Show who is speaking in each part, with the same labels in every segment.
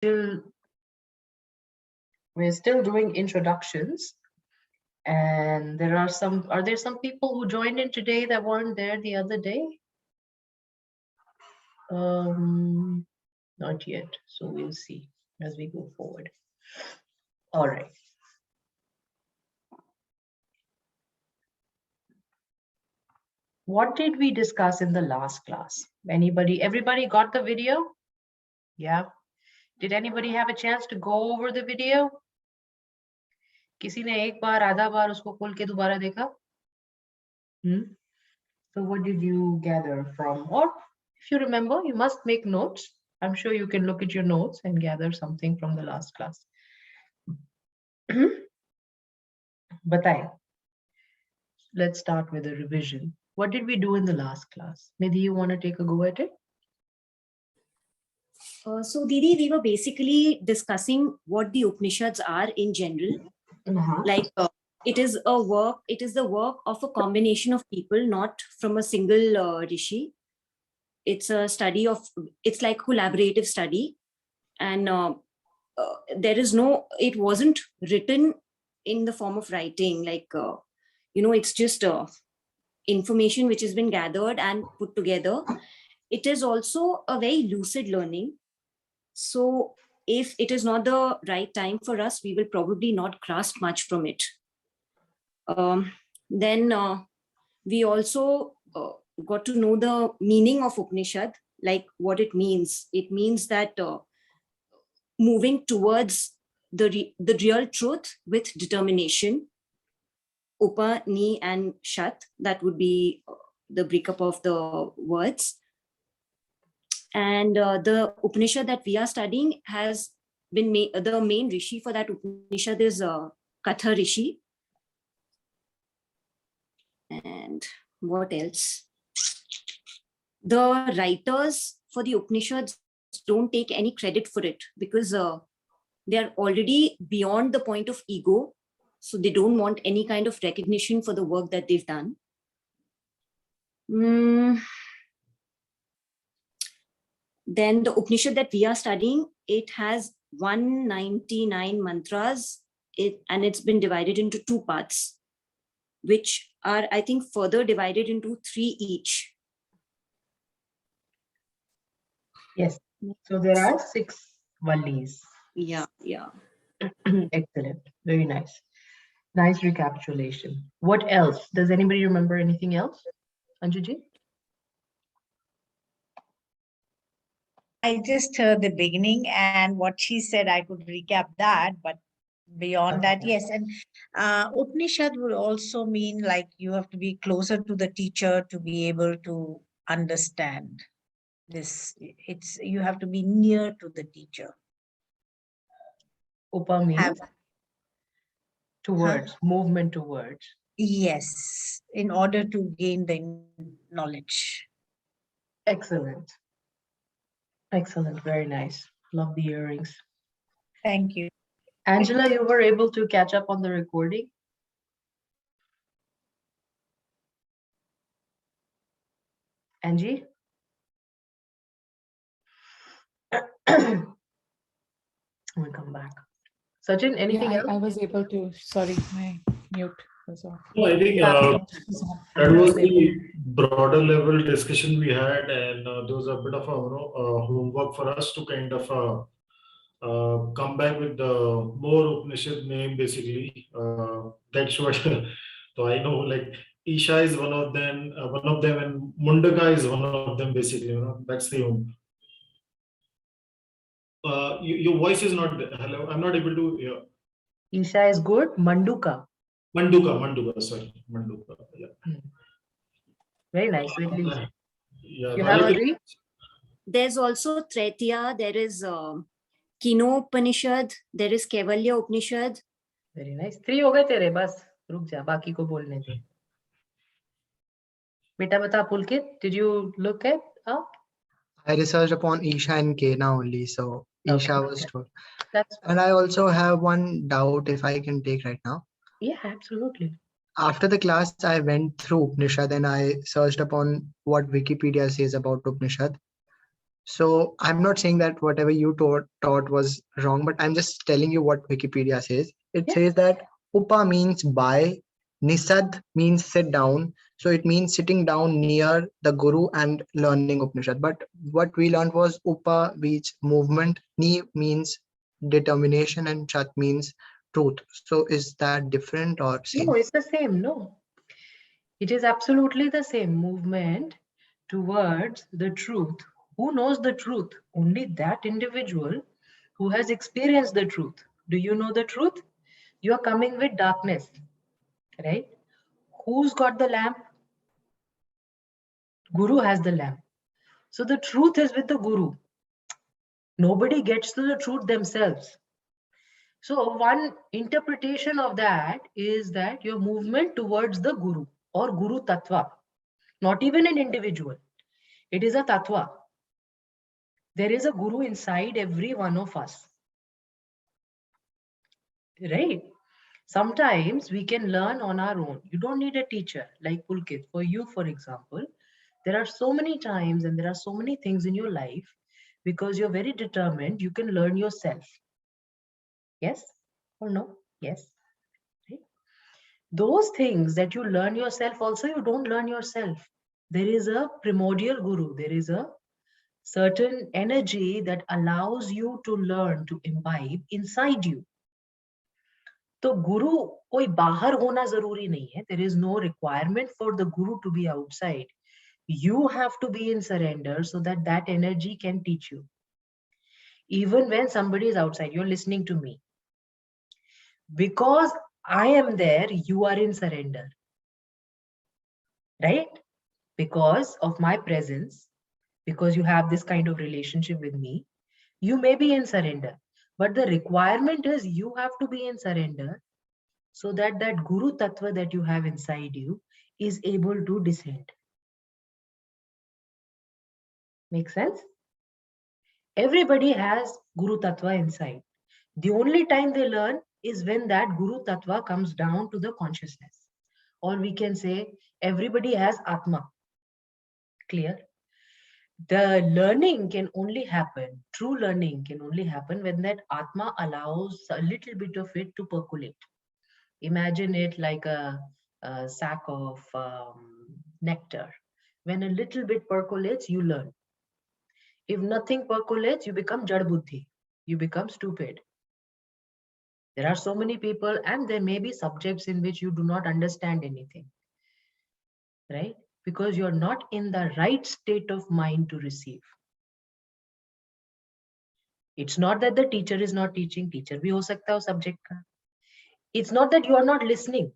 Speaker 1: we're still doing introductions, and are there some people who joined in today that weren't there the other day? Not yet, so we'll see as we go forward. All right. What did we discuss in the last class? Everybody got the video? Yeah. Did anybody have a chance to go over the video? किसी ने एक बार आधा बार उसको खोल के दोबारा देखा? So what did you gather from, or if you remember, you must make notes. I'm sure you can look at your notes and gather something from the last class. Bataye. Let's start with a revision. What did we do in the last class? Nidhi, you want to take a go at it?
Speaker 2: So Didi, we were basically discussing what the Upanishads are in general. Like it is the work of a combination of people, not from a single rishi. It's a study of, it's like collaborative study. And it wasn't written in the form of writing, like, it's just information which has been gathered and put together. It is also a very lucid learning. So if it is not the right time for us, we will probably not grasp much from it. Then we also got to know the meaning of Upanishad, like what it means. It means that moving towards the real truth with determination. Upa, Ni, and Shat, that would be the breakup of the words. And the Upanishad that we are studying has been made, the main rishi for that Upanishad is Katha Rishi. And what else? The writers for the Upanishads don't take any credit for it because they are already beyond the point of ego. So they don't want any kind of recognition for the work that they've done. Then the Upanishad that we are studying, it has 199 mantras, and it's been divided into 2 parts, which are, I think, further divided into 3 each.
Speaker 1: Yes. So there are 6 vallis.
Speaker 2: Yeah.
Speaker 1: Excellent. Very nice. Nice recapitulation. What else? Does anybody remember anything else? Anjuji?
Speaker 3: I just heard the beginning and what she said, I could recap that, but beyond that, yes. And Upanishad would also mean like you have to be closer to the teacher to be able to understand this. You have to be near to the teacher.
Speaker 1: Upa means towards, movement towards.
Speaker 3: Yes, in order to gain the knowledge.
Speaker 1: Excellent. Excellent. Very nice. Love the earrings.
Speaker 3: Thank you.
Speaker 1: Angela, you were able to catch up on the recording? Angie? We'll come back. Sachin, anything else?
Speaker 4: I was able to, sorry, my mute was off.
Speaker 5: No, I think that was the broader level discussion we had, and there was a bit of a homework for us to kind of come back with the more Upanishad name, basically. That's what. So I know, like Isha is one of them, and Mundaka is one of them, basically. That's the one. Your voice is not. Hello, I'm not able to hear.
Speaker 1: Isha is good. Manduka.
Speaker 5: Sorry, Manduka. Yeah.
Speaker 1: Very nice.
Speaker 5: Yeah.
Speaker 1: You have Adri?
Speaker 2: There's also Tretya, there is Kinopanishad, there is Kevalya Upanishad.
Speaker 1: Very nice. 3 हो गए तेरे, बस रुक जा, बाकी को बोलने दे. बेटा बता, Pulkit, did you look at?
Speaker 6: I researched upon Isha and Kena only, so Isha was told.
Speaker 1: That's
Speaker 6: And I also have one doubt if I can take right now.
Speaker 1: Yeah, absolutely.
Speaker 6: After the class, I went through Upanishad and I searched upon what Wikipedia says about Upanishad. So I'm not saying that whatever you taught was wrong, but I'm just telling you what Wikipedia says. It
Speaker 1: Yeah.
Speaker 6: says that upa means by, nisad means sit down. So it means sitting down near the guru and learning Upanishad. But what we learned was upa means movement, ni means determination, and chat means truth. So is that different or same?
Speaker 1: No, it's the same. No, it is absolutely the same movement towards the truth. Who knows the truth? Only that individual who has experienced the truth. Do you know the truth? You are coming with darkness, right? Who's got the lamp? Guru has the lamp. So the truth is with the guru. Nobody gets to the truth themselves. So one interpretation of that is that your movement towards the guru or guru tattva, not even an individual. It is a tattva. There is a guru inside every one of us. Right? Sometimes we can learn on our own. You don't need a teacher like Pulkit. For you, for example, there are so many times and there are so many things in your life because you're very determined, you can learn yourself. Yes or no? Yes. Right? Those things that you learn yourself also, you don't learn yourself. There is a primordial guru. There is a certain energy that allows you to learn, to imbibe inside you. तो गुरु कोई बाहर होना जरूरी नहीं है. There is no requirement for the guru to be outside. You have to be in surrender so that that energy can teach you. Even when somebody is outside, you're listening to me. Because I am there, you are in surrender. Right? Because of my presence, because you have this kind of relationship with me, you may be in surrender. But the requirement is you have to be in surrender so that that Guru Tattva that you have inside you is able to descend. Make sense? Everybody has Guru Tattva inside. The only time they learn is when that Guru Tattva comes down to the consciousness. Or we can say everybody has Atma. Clear? The learning can only happen, true learning can only happen when that Atma allows a little bit of it to percolate. Imagine it like a sack of nectar. When a little bit percolates, you learn. If nothing percolates, you become jad buddhi. You become stupid. There are so many people, and there may be subjects in which you do not understand anything, right? Because you're not in the right state of mind to receive. It's not that the teacher is not teaching. Teacher bhi ho sakta hai subject ka. It's not that you are not listening.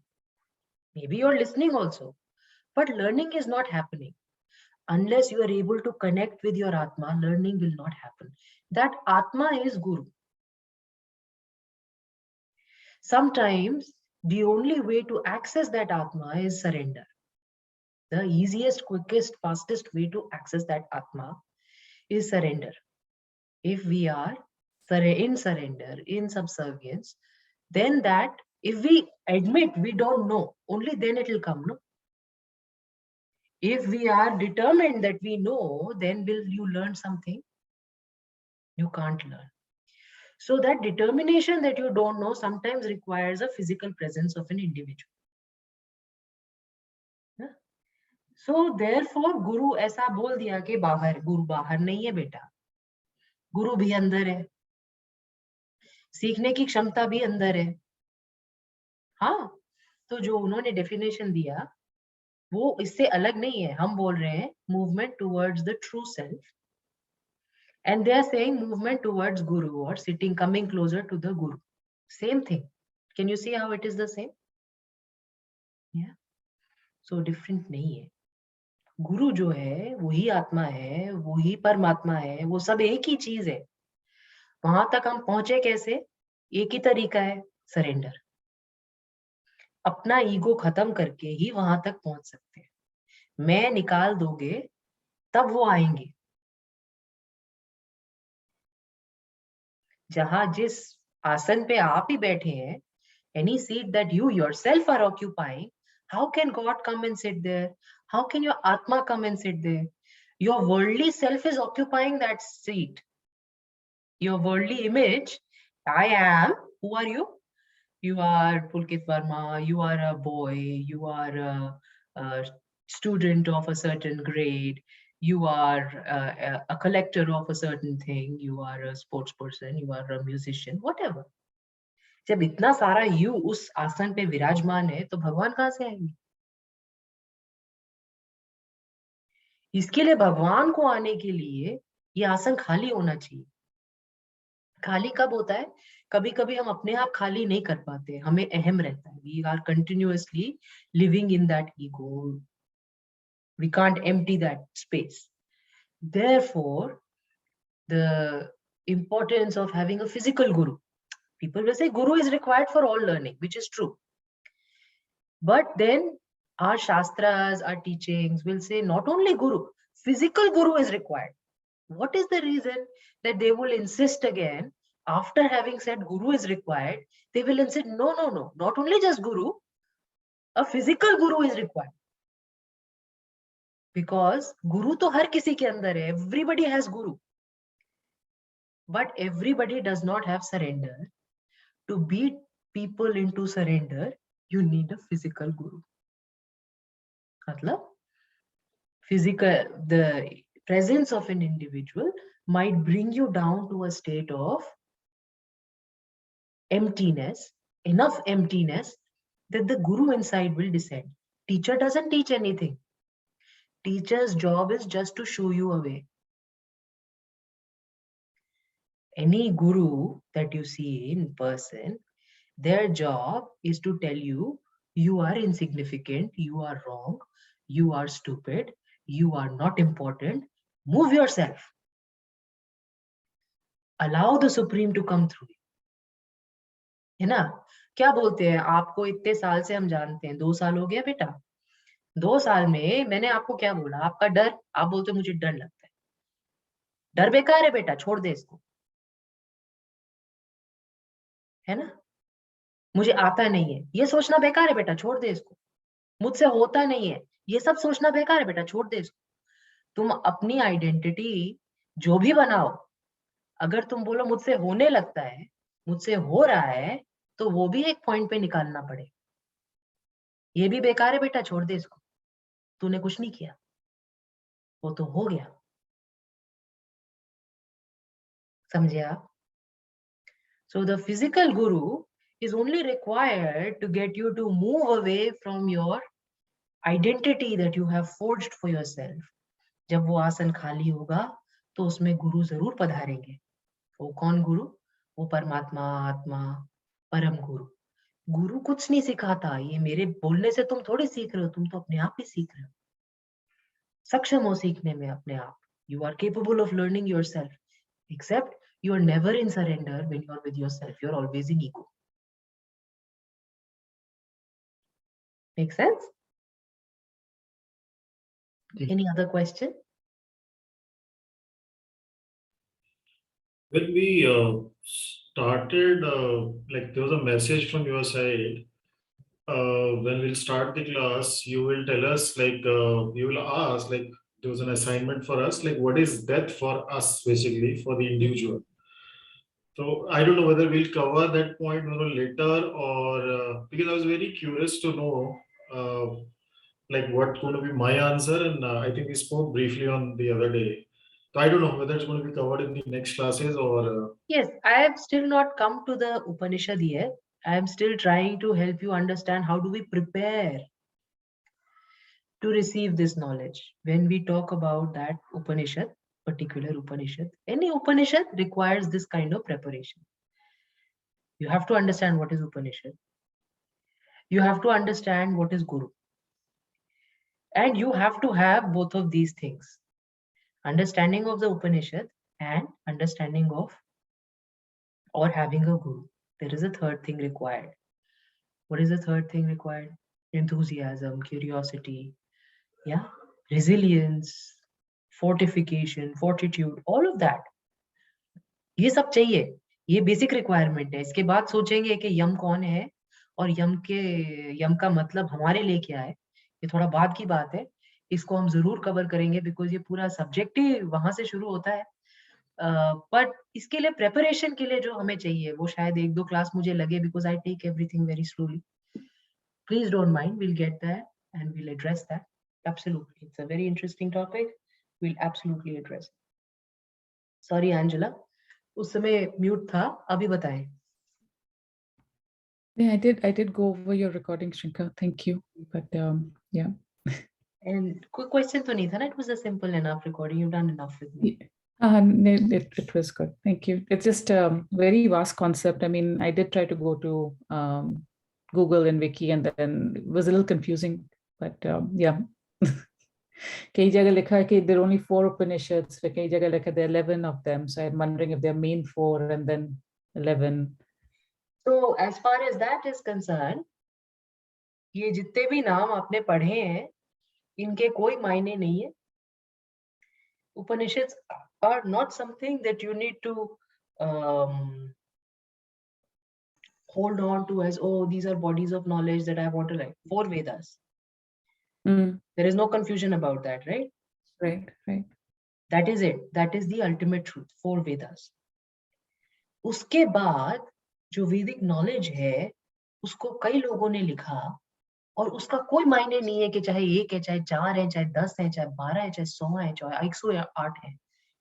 Speaker 1: Maybe you're listening also. But learning is not happening. Unless you are able to connect with your Atma, learning will not happen. That Atma is Guru. Sometimes the only way to access that Atma is surrender. The easiest, quickest, fastest way to access that Atma is surrender. If we are in surrender, in subservience, then that, if we admit we don't know, only then it will come, no? If we are determined that we know, then will you learn something? You can't learn. So that determination that you don't know sometimes requires a physical presence of an individual. So therefore, Guru ऐसा बोल दिया कि बाहर, गुरु बाहर नहीं है बेटा, गुरु भी अंदर है, सीखने की क्षमता भी अंदर है. हाँ, तो जो उन्होंने डेफिनेशन दिया वो इससे अलग नहीं है. हम बोल रहे हैं movement towards the true self, and they are saying movement towards Guru or sitting, coming closer to the Guru. Same thing. Can you see how it is the same? Yeah. So different नहीं है. गुरु जो है वही आत्मा है, वही परमात्मा है, वो सब एक ही चीज है. वहां तक हम पहुंचे कैसे? एक ही तरीका है, सरेंडर. अपना ईगो खत्म करके ही वहां तक पहुंच सकते हैं. मैं निकाल दोगे तब वो आएंगे. जहां जिस आसन पे आप ही बैठे हैं, any seat that you yourself are occupying, how can God come and sit there? How can your Atma come and sit there? Your worldly self is occupying that seat. Your worldly image, I am, who are you? You are Pulkit Verma, you are a boy, you are a student of a certain grade, you are a collector of a certain thing, you are a sports person, you are a musician, whatever. जब इतना सारा you उस आसन पे विराजमान है तो भगवान कहाँ से आएंगे? इसके लिए भगवान को आने के लिए ये आसन खाली होना चाहिए. खाली कब होता है? कभी कभी हम अपने आप खाली नहीं कर पाते, हमें अहम रहता है. We are continuously living in that ego. We can't empty that space. Therefore, the importance of having a physical guru. People will say guru is required for all learning, which is true. But then our shastras, our teachings will say not only guru, physical guru is required. What is the reason that they will insist again, after having said guru is required, they will insist, no, no, no, not only just guru, a physical guru is required. Because guru to har kisi ke andar hai, everybody has guru. But everybody does not have surrender. To beat people into surrender, you need a physical guru. Matlab, physical, the presence of an individual might bring you down to a state of emptiness, enough emptiness that the guru inside will descend. Teacher doesn't teach anything. Teacher's job is just to show you a way. Any guru that you see in person, their job is to tell you, you are insignificant, you are wrong, you are stupid, you are not important, move yourself. Allow the Supreme to come through. है ना? क्या बोलते हैं, आपको इतने साल से हम जानते हैं, 2 साल हो गया बेटा, 2 साल में मैंने आपको क्या बोला? आपका डर, आप बोलते मुझे डर लगता है. डर बेकार है बेटा, छोड़ दे इसको. है ना? मुझे आता नहीं है, ये सोचना बेकार है बेटा, छोड़ दे इसको. मुझसे होता नहीं है, ये सब सोचना बेकार है बेटा, छोड़ दे इसको. तुम अपनी आइडेंटिटी जो भी बनाओ, अगर तुम बोलो मुझसे होने लगता है, मुझसे हो रहा है, तो वो भी एक पॉइंट पे निकालना पड़े. ये भी बेकार है बेटा, छोड़ दे इसको, तूने कुछ नहीं किया, वो तो हो गया. समझे आप? So the physical guru is only required to get you to move away from your identity that you have forged for yourself. जब वो आसन खाली होगा तो उसमें गुरु जरूर पधारेंगे. वो कौन गुरु? वो परमात्मा, आत्मा, परम गुरु. गुरु कुछ नहीं सिखाता, ये मेरे बोलने से तुम थोड़ी सीख रहे हो, तुम तो अपने आप ही सीख रहे हो. सक्षम हो सीखने में अपने आप. You are capable of learning yourself, except you are never in surrender when you are with yourself. You are always in ego. Make sense? Any other question?
Speaker 5: When we started, like there was a message from your side. When we'll start the class, you will tell us, like you will ask, like there was an assignment for us, like what is death for us, basically for the individual. So I don't know whether we'll cover that point later, or because I was very curious to know like what's going to be my answer, and I think we spoke briefly on the other day. So I don't know whether it's going to be covered in the next classes or.
Speaker 1: Yes, I have still not come to the Upanishad yet. I am still trying to help you understand how do we prepare to receive this knowledge. When we talk about that Upanishad, particular Upanishad, any Upanishad requires this kind of preparation. You have to understand what is Upanishad. You have to understand what is Guru. And you have to have both of these things. Understanding of the Upanishad and understanding of or having a Guru. There is a third thing required. What is the third thing required? Enthusiasm, curiosity, yeah, resilience, fortification, fortitude, all of that. ये सब चाहिए, ये basic requirement है. इसके बाद सोचेंगे कि यम कौन है और यम का मतलब हमारे लिए क्या है, ये थोड़ा बाद की बात है. इसको हम जरूर कवर करेंगे बिकॉज ये पूरा सब्जेक्ट ही वहां से शुरू होता है। बट इसके लिए प्रेपरेशन के लिए जो हमें चाहिए वो शायद 1-2 क्लास मुझे लगे because I take everything very slowly. Please don't mind, we'll get there and we'll address that. Absolutely. It's a very interesting topic. We'll absolutely address it. Sorry, Angela. उस समय म्यूट था, अभी बताएं।
Speaker 4: Yeah, I did go over your recording, Shrinka. Thank you. But yeah.
Speaker 1: And quick question तो नहीं था ना? It was a simple enough recording. You've done enough with me.
Speaker 4: No, it was good. Thank you. It's just very vast concept. I mean, I did try to go to Google and Wiki, and then it was a little confusing. But yeah, कई जगह लिखा है कि there are only 4 Upanishads. कई जगह लिखा है there are 11 of them. So I'm wondering if there are main 4 and then 11.
Speaker 1: So as far as that is concerned, ये जितने भी नाम आपने पढ़े हैं, इनके कोई मायने नहीं है। Upanishads are not something that you need to hold on to as, oh, these are bodies of knowledge that I want to like. 4 Vedas. There is no confusion about that, right?
Speaker 4: Right.
Speaker 1: That is it. That is the ultimate truth. 4 Vedas. उसके बाद जो वैदिक knowledge है उसको कई लोगों ने लिखा और उसका कोई मायने नहीं है कि चाहे 1 है, चाहे 4 है, चाहे 10 है, चाहे 12 है, चाहे 100 है, चाहे 108 है.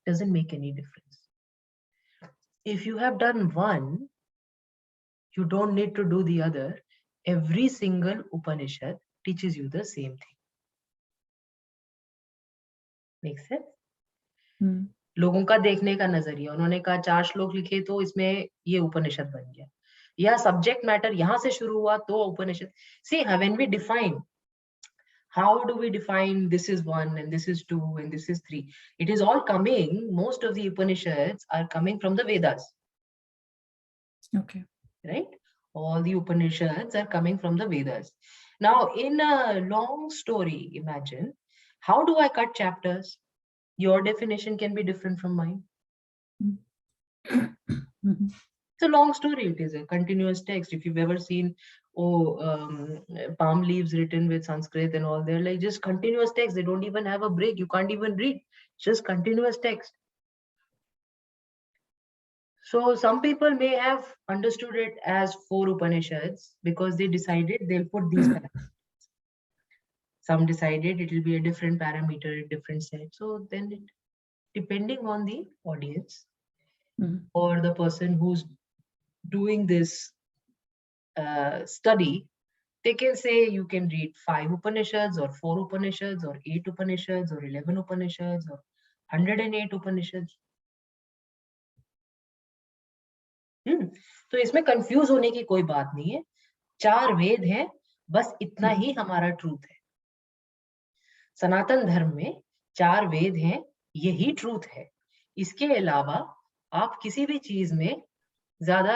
Speaker 1: Doesn't make any difference. If you have done one, you don't need to do the other. Every single Upanishad teaches you the same thing. Make sense? लोगों का देखने का नजरिया, उन्होंने कहा 4 श्लोक लिखे तो इसमें ये उपनिषद बन गया, या सब्जेक्ट मैटर यहां से शुरू हुआ तो उपनिषद. See, when we define, how do we define this is 1 and this is 2 and this is 3? It is all coming, most of the Upanishads are coming from the Vedas.
Speaker 4: Okay.
Speaker 1: Right? All the Upanishads are coming from the Vedas. Now, in a long story, imagine, how do I cut chapters? Your definition can be different from mine. It's a long story. It is a continuous text. If you've ever seen palm leaves written with Sanskrit and all, they're like just continuous text. They don't even have a break. You can't even read. Just continuous text. So some people may have understood it as 4 Upanishads because they decided they'll put these parameters. Some decided it will be a different parameter, a different set. So then it, depending on the audience or the person who's doing this study, they can say you can read 5 Upanishads or 4 Upanishads or 8 Upanishads or 11 Upanishads or 108 Upanishads. तो इसमें confuse होने की कोई बात नहीं है. 4 वेद हैं, बस इतना ही हमारा ट्रूथ है. सनातन धर्म में 4 वेद हैं, यही ट्रूथ है. इसके अलावा आप किसी भी चीज में ज्यादा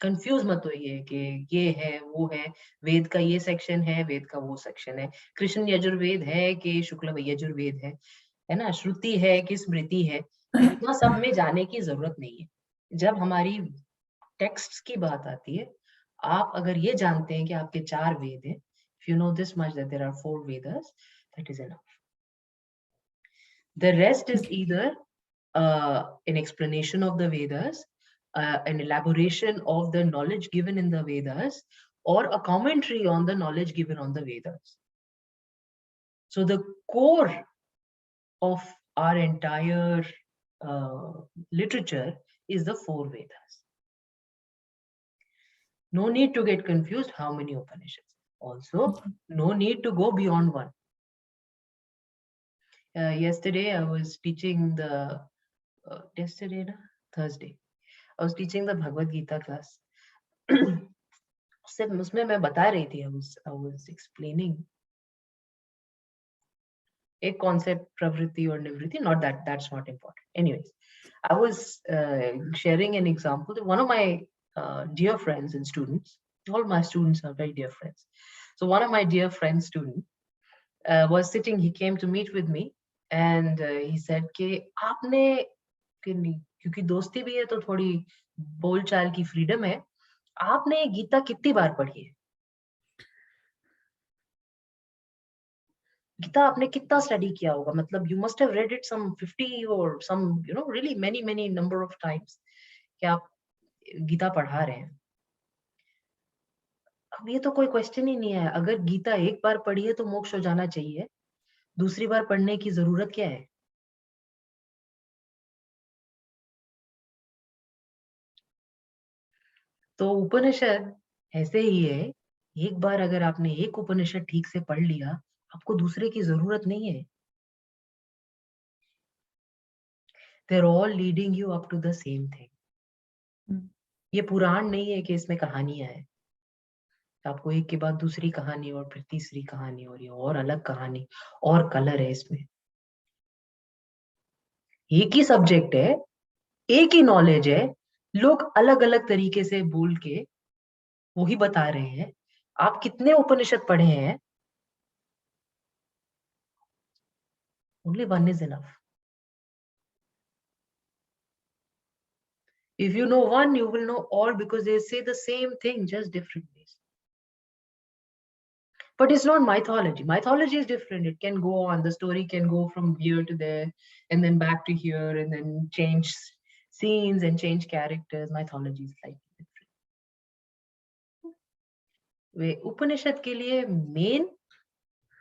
Speaker 1: कंफ्यूज मत होइए कि ये है वो है, वेद का ये सेक्शन है, वेद का वो सेक्शन है, कृष्ण यजुर्वेद है कि शुक्ल यजुर्वेद है ना, श्रुति है कि स्मृति है. इतना सब में जाने की जरूरत नहीं है. जब हमारी टेक्स्ट्स की बात आती है, आप अगर ये जानते हैं कि आपके 4 वेद हैं, if you know this much that there are 4 Vedas, that is enough. The rest is either an explanation of the Vedas, an elaboration of the knowledge given in the Vedas, or a commentary on the knowledge given on the Vedas. So the core of our entire literature is the 4 Vedas. No need to get confused how many Upanishads. Also, no need to go beyond one. Yesterday, I was teaching the, Thursday, I was teaching the Bhagavad Gita class. उसमें मैं बता रही थी, I was explaining a concept, pravritti or nivritti, not that, that's not important. Anyways, I was sharing an example that one of my dear friends and students, all my students are very dear friends. So one of my dear friends student was sitting, he came to meet with me and he said कि आपने, क्योंकि दोस्ती भी है तो थोड़ी बोलचाल की फ्रीडम है, आपने गीता कितनी बार पढ़ी है? गीता आपने कितना स्टडी किया होगा, मतलब you must have read it some 50 और some really many number of times कि आप गीता पढ़ा रहे हैं। अब ये तो कोई क्वेश्चन ही नहीं है, अगर गीता एक बार पढ़ी है तो मोक्ष हो जाना चाहिए, दूसरी बार पढ़ने की जरूरत क्या है? तो उपनिषद ऐसे ही है, एक बार अगर आपने एक उपनिषद ठीक से पढ़ लिया, आपको दूसरे की जरूरत नहीं है। They're all leading you up to the same thing. ये पुराण नहीं है कि इसमें कहानियां है, आपको एक के बाद दूसरी कहानी और फिर तीसरी कहानी और ये और अलग कहानी और कलर है इसमें। एक ही सब्जेक्ट है, एक ही नॉलेज है, लोग अलग अलग तरीके से बोल के वही बता रहे हैं। आप कितने उपनिषद पढ़े हैं? Only one is enough. If you know one, you will know all because they say the same thing, just different ways. But it's not mythology. Mythology is different. It can go on. The story can go from here to there and then back to here and then change scenes and change characters. Mythology is slightly different. वे उपनिषद के लिए main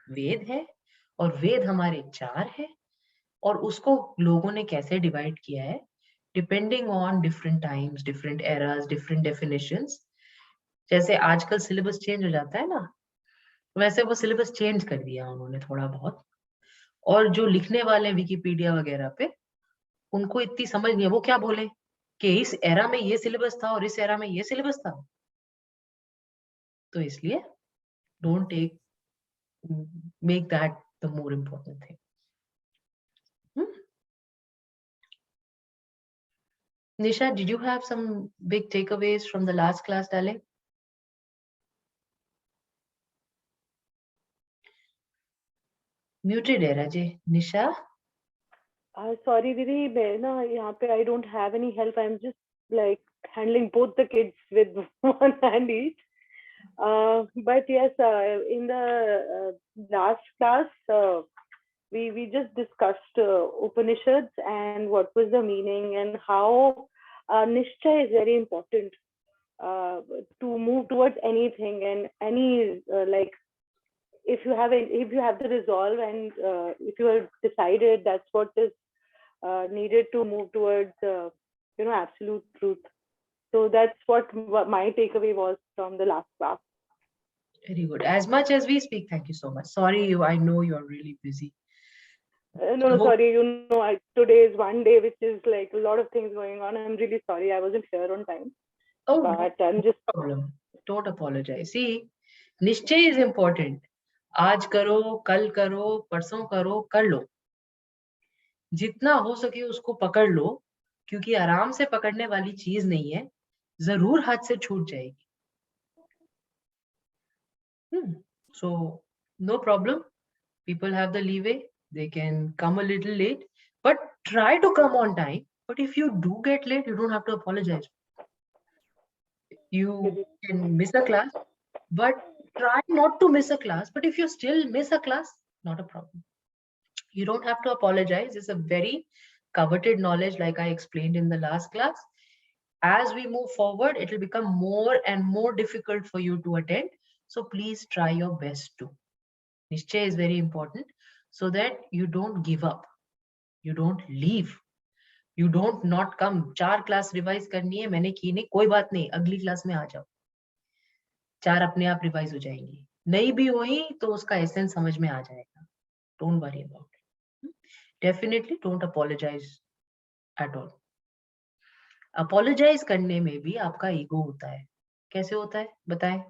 Speaker 1: वेद है और वेद हमारे 4 है और उसको लोगों ने कैसे डिवाइड किया है depending on different times, different eras, different definitions. जैसे आजकल सिलेबस चेंज हो जाता है ना, वैसे वो सिलेबस चेंज कर दिया उन्होंने थोड़ा बहुत, और जो लिखने वाले विकिपीडिया वगैरह पे उनको इतनी समझ नहीं है, वो क्या बोले कि इस एरा में ये सिलेबस था और इस एरा में ये सिलेबस था। तो इसलिए don't take make that the more important thing. Nisha, did you have some big takeaways from the last class, darling? Muted है राजे। Nisha?
Speaker 7: Sorry, Didi, मैं ना यहाँ पे I don't have any help. I'm just like handling both the kids with one hand each. But yes, in the last class, we just discussed Upanishads and what was the meaning and how Nishcha is very important to move towards anything and any like if you have the resolve and if you have decided, that's what is needed to move towards absolute truth. So that's what my takeaway was from the last class.
Speaker 1: Very good. As much as we speak, thank you so much. Sorry, I know you're really busy.
Speaker 7: No, sorry. Today is one day which is like a lot of things going on. I'm really sorry. I wasn't here on time.
Speaker 1: Oh,
Speaker 7: but I'm just
Speaker 1: no problem. Don't apologize. See, निश्चय is important. आज करो, कल करो, परसों करो, कर लो, जितना हो सके उसको पकड़ लो, क्योंकि आराम से पकड़ने वाली चीज नहीं है, जरूर हाथ से छूट जाएगी। So no problem. People have the leeway. They can come a little late, but try to come on time. But if you do get late, you don't have to apologize. You can miss a class, but try not to miss a class. But if you still miss a class, not a problem. You don't have to apologize. It's a very coveted knowledge, like I explained in the last class. As we move forward, it will become more and more difficult for you to attend. So please try your best to. Nishchay is very important so that you don't give up. You don't leave. You don't not come. 4 class revise करनी है, मैंने की नहीं, कोई बात नहीं, अगली class में आ जाओ, 4 अपने आप रिवाइज हो जाएंगी, नहीं भी हुई तो उसका एसेंस समझ में आ जाएगा। Don't worry about it. Definitely don't apologize at all. Apologize करने में भी आपका ईगो होता है। कैसे होता है बताएं?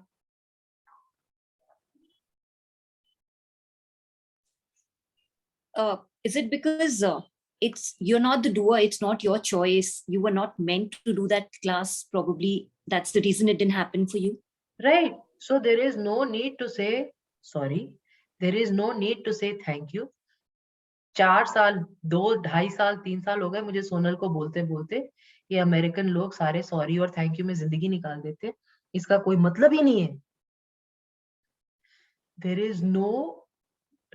Speaker 2: Is it because you're not the doer, it's not your choice, you were not meant to do that class, probably that's the reason it didn't happen for you?
Speaker 1: Right. So there is no need to say sorry. There is no need to say thank you. 4 साल, 2, 2.5 साल, 3 साल हो गए मुझे सोनल को बोलते बोलते, ये अमेरिकन लोग सारे सॉरी और थैंक यू में जिंदगी निकाल देते, इसका कोई मतलब ही नहीं है। There is no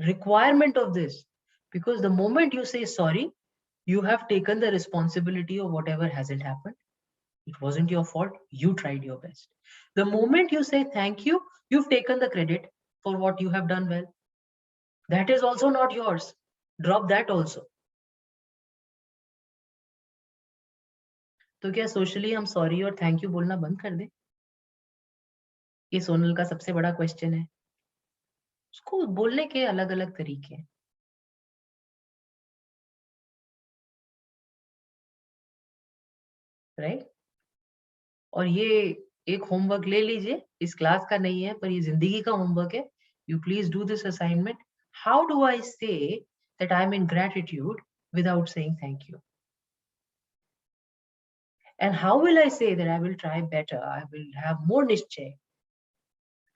Speaker 1: requirement of this, because the moment you say sorry, you have taken the responsibility of whatever hasn't happened. It wasn't your fault. You tried your best. The moment you say thank you, you've taken the credit for what you have done well. That is also not yours. Drop that also. तो क्या socially हम sorry और thank you बोलना बंद कर दें? ये सोनल का सबसे बड़ा क्वेश्चन है. उसको बोलने के अलग अलग तरीके हैं. राइट? और ये एक होमवर्क ले लीजिए, इस क्लास का नहीं है पर ये जिंदगी का होमवर्क है. You please do this assignment. How do I say that I am in gratitude without saying thank you? And how will I say that I will try better? I will have more nischay.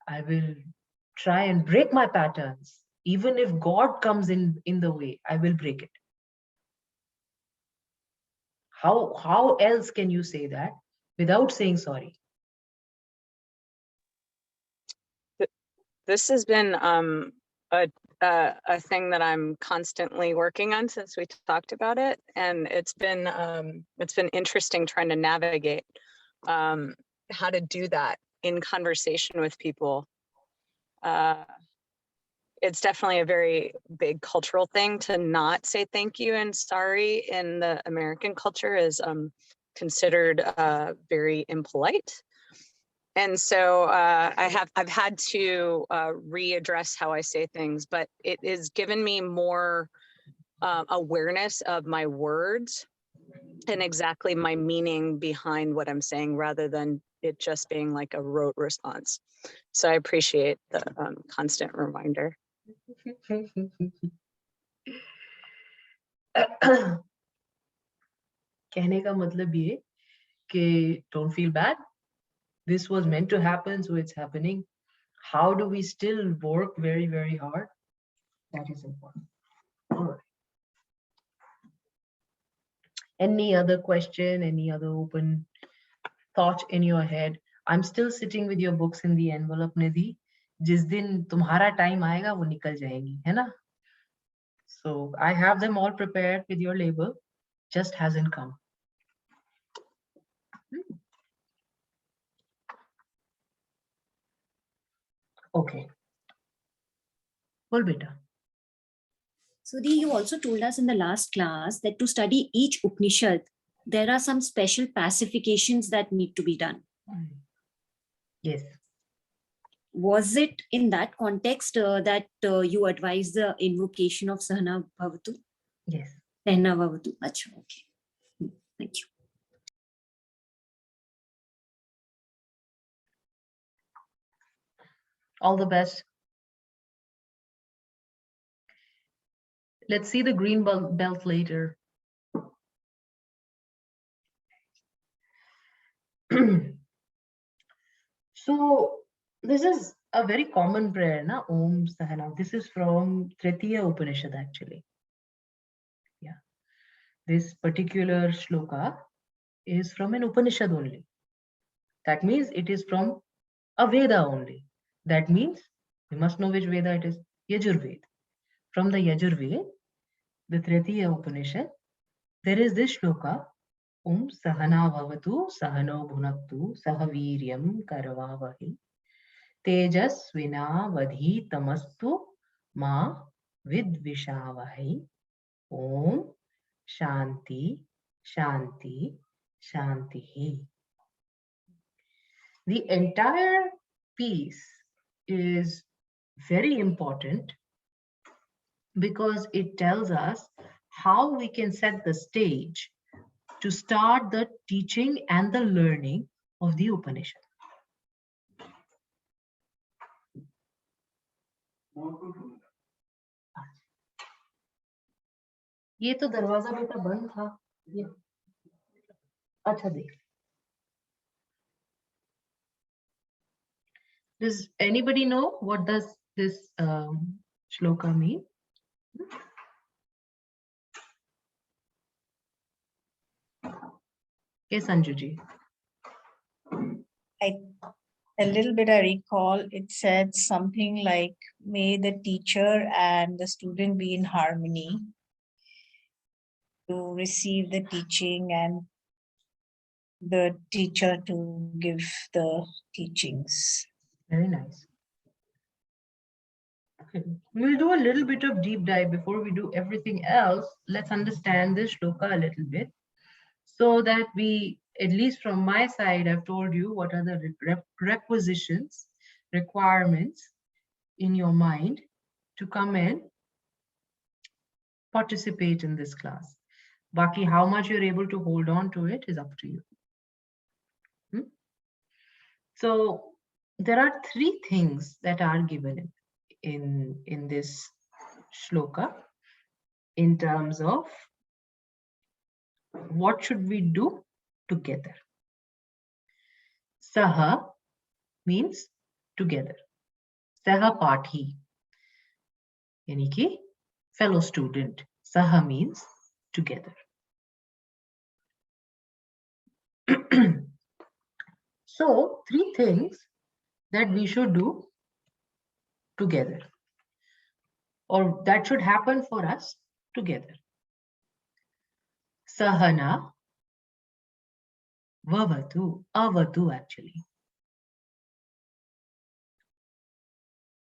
Speaker 1: I will try and break my patterns. Even if God comes in the way, I will break it. How else can you say that without saying sorry?
Speaker 8: This has been a thing that I'm constantly working on since we talked about it, and it's been interesting trying to navigate how to do that in conversation with people. It's definitely a very big cultural thing to not say thank you and sorry in the American culture is considered very impolite. And so I've had to readdress how I say things, but it has given me more awareness of my words and exactly my meaning behind what I'm saying, rather than it just being like a rote response. So I appreciate the constant reminder.
Speaker 1: कहने का मतलब ये कि don't feel bad. This was meant to happen, so it's happening. How do we still work very, very hard? That is important. All right. Any other question, any other open thought in your head? I'm still sitting with your books in the envelope, Nidhi. जिस दिन तुम्हारा time आएगा वो निकल जाएंगी, है ना? So I have them all prepared with your label, just hasn't come. Okay. Well, beta.
Speaker 2: Sudhi, you also told us in the last class that to study each Upanishad, there are some special pacifications that need to be done.
Speaker 1: Yes.
Speaker 2: Was it in that context that you advised the invocation of Sahana Bhavatu?
Speaker 1: Yes.
Speaker 2: Sahana Bhavatu. Achha, okay. Thank you.
Speaker 1: All the best. Let's see the green belt later. So this is a very common prayer, na? Om Sahana. This is from Tritiya Upanishad, actually. Yeah. This particular shloka is from an Upanishad only. That means it is from a Veda only. That means we must know which Veda it is. Yajurved. From the Yajurved, the Tritiya Upanishad, there is this shloka. Om Sahana Bhavatu Sahano Bhunaktu Sahaviryam Karavavahi Tejasvina Vadhi Tamastu Ma Vidvishavahi. Om Shanti Shanti Shanti. The entire piece is very important because it tells us how we can set the stage to start the teaching and the learning of the Upanishad. ये तो दरवाजा बेटा बंद था. ये अच्छा देख. Does anybody know what does this shloka mean? Yes, Anju ji.
Speaker 3: A little bit I recall, it said something like, may the teacher and the student be in harmony to receive the teaching and the teacher to give the teachings.
Speaker 1: Very nice. Okay. We'll do a little bit of deep dive before we do everything else. Let's understand this shloka a little bit so that we, at least from my side, I've told you what are the requisitions, requirements in your mind to come and participate in this class. Baki, how much you're able to hold on to it is up to you. So there are three things that are given in this shloka in terms of what should we do together. Saha means together. Saha Pathi, yani ki fellow student. Saha means together. So three things that we should do together, or that should happen for us together. Sahana Vavatu, Avatu actually.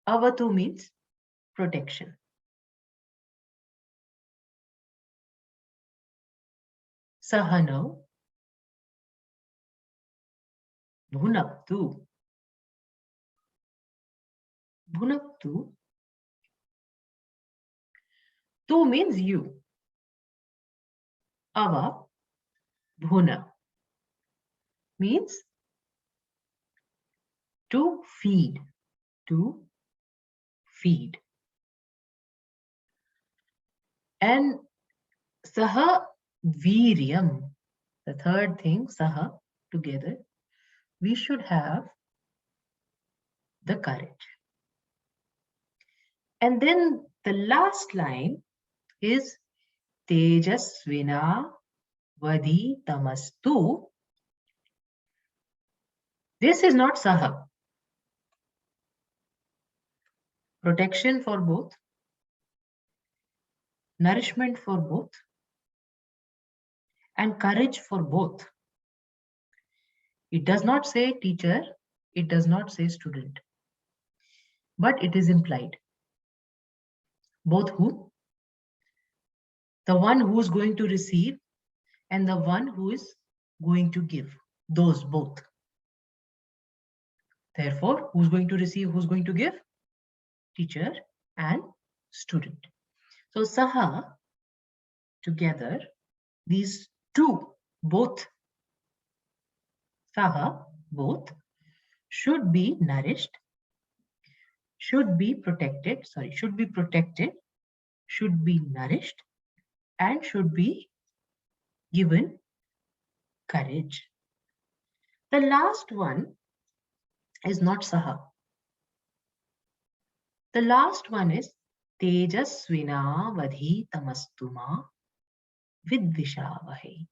Speaker 1: Avatu means protection. Sahano Bhunaptu. Bhunaptu. Tu means you. Ava Bhuna means to feed. To feed. And Saha Viryam, the third thing, Saha, together, we should have the courage. And then the last line is Tejasvina Vadi Tamastu. This is not Saha. Protection for both, nourishment for both, and courage for both. It does not say teacher, it does not say student, but it is implied. Both who? The one who is going to receive and the one who is going to give. Those both. Therefore, who's going to receive, who's going to give? Teacher and student. So Saha, together, these two, both, Saha, both, should be nourished, should be protected, should be nourished, and should be given courage. The last one is not Saha. The last one is Tejasvina Vadhi Tamastuma Vidvishavahe.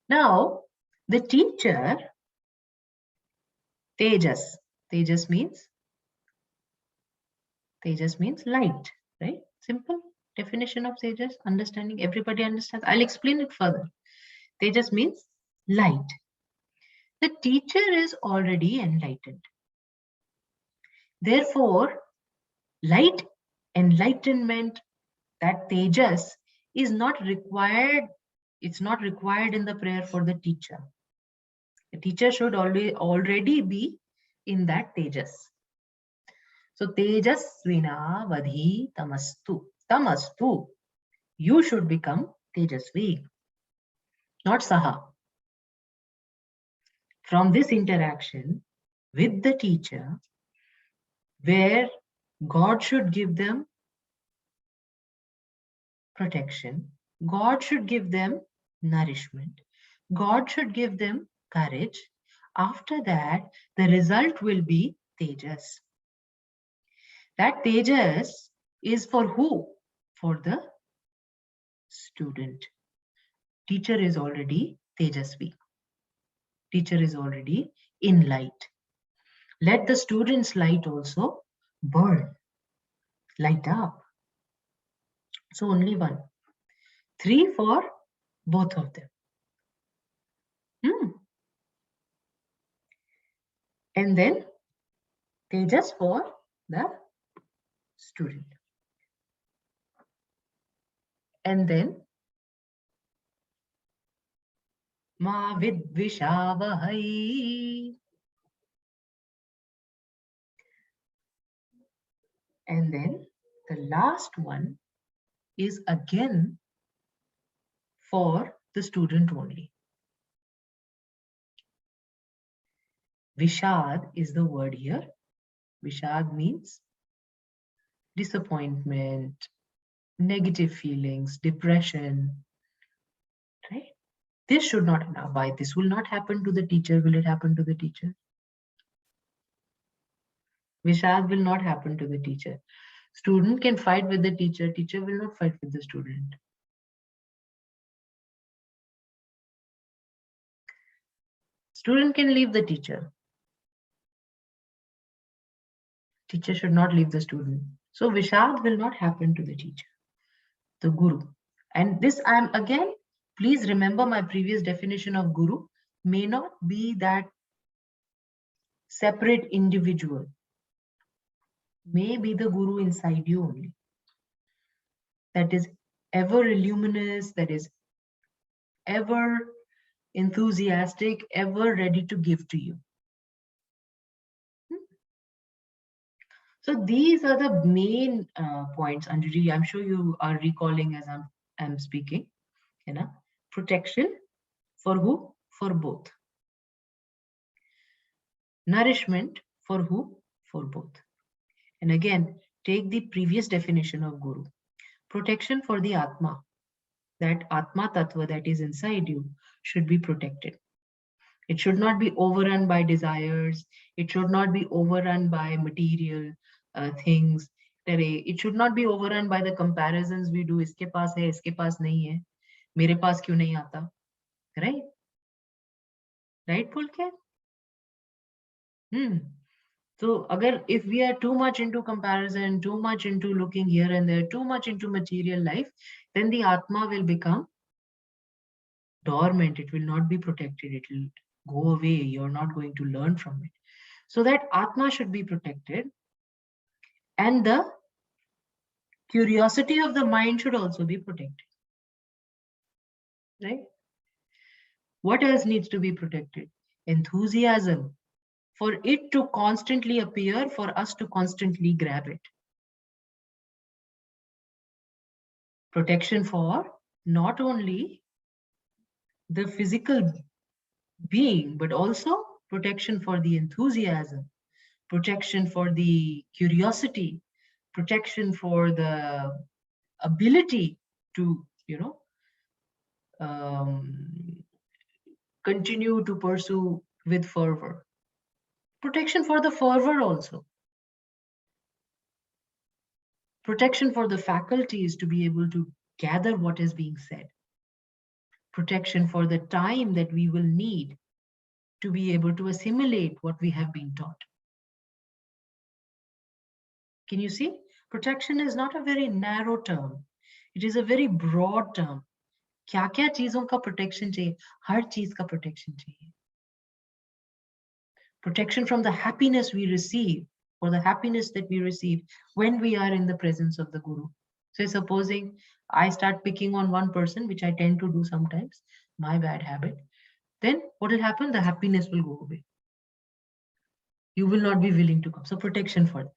Speaker 1: Now, the teacher, Tejas means light, right? Simple definition of Tejas, understanding, everybody understands. I'll explain it further. Tejas means light. The teacher is already enlightened. Therefore, light, enlightenment, that Tejas is not required. It's not required in the prayer for the teacher. The teacher should already be in that Tejas. So Tejasvina Vadhi Tamastu. Tamastu. You should become Tejasvi, not Saha. From this interaction with the teacher, where God should give them protection, God should give them nourishment, God should give them courage. After that, the result will be Tejas. That Tejas is for who? For the student. Teacher is already Tejasvi. Teacher is already in light. Let the student's light also burn, light up. So only one. 3 for both of them. And then Tejas for the student. And then Ma Vidvishavahai. And then the last one is again for the student only. Vishad is the word here. Vishad means disappointment, negative feelings, depression, right? This should not, now why this will not happen to the teacher? Will it happen to the teacher? Vishad will not happen to the teacher. Student can fight with the teacher. Teacher will not fight with the student. Student can leave the teacher. Teacher should not leave the student. So Vishad will not happen to the teacher, the guru. And this again, please remember my previous definition of guru may not be that separate individual. May be the guru inside you only. That is ever luminous, that is ever enthusiastic, ever ready to give to you. So these are the main points, Anjali. I'm sure you are recalling as I'm speaking. You know, protection for who? For both. Nourishment for who? For both. And again, take the previous definition of guru. Protection for the Atma. That Atma Tattva that is inside you should be protected. It should not be overrun by desires. It should not be overrun by material things. It should not be overrun by the comparisons we do. Iske paas hai, iske paas nahi hai. Mere paas kyun nahi aata? Right? Right, Pulke? So, if we are too much into comparison, too much into looking here and there, too much into material life, then the Atma will become dormant. It will not be protected. It will go away. You're not going to learn from it. So that Atma should be protected. And the curiosity of the mind should also be protected. Right? What else needs to be protected? Enthusiasm. For it to constantly appear, for us to constantly grab it. Protection for not only the physical being, but also protection for the enthusiasm, protection for the curiosity, protection for the ability to, continue to pursue with fervor. Protection for the fervor also. Protection for the faculties to be able to gather what is being said. Protection for the time that we will need to be able to assimilate what we have been taught. Can you see? Protection is not a very narrow term. It is a very broad term. क्या-क्या चीजों का protection चाहिए? हर चीज का protection चाहिए. Protection from the happiness we receive, or the happiness that we receive when we are in the presence of the Guru. So supposing I start picking on one person, which I tend to do sometimes, my bad habit, then what will happen? The happiness will go away. You will not be willing to come. So protection for them.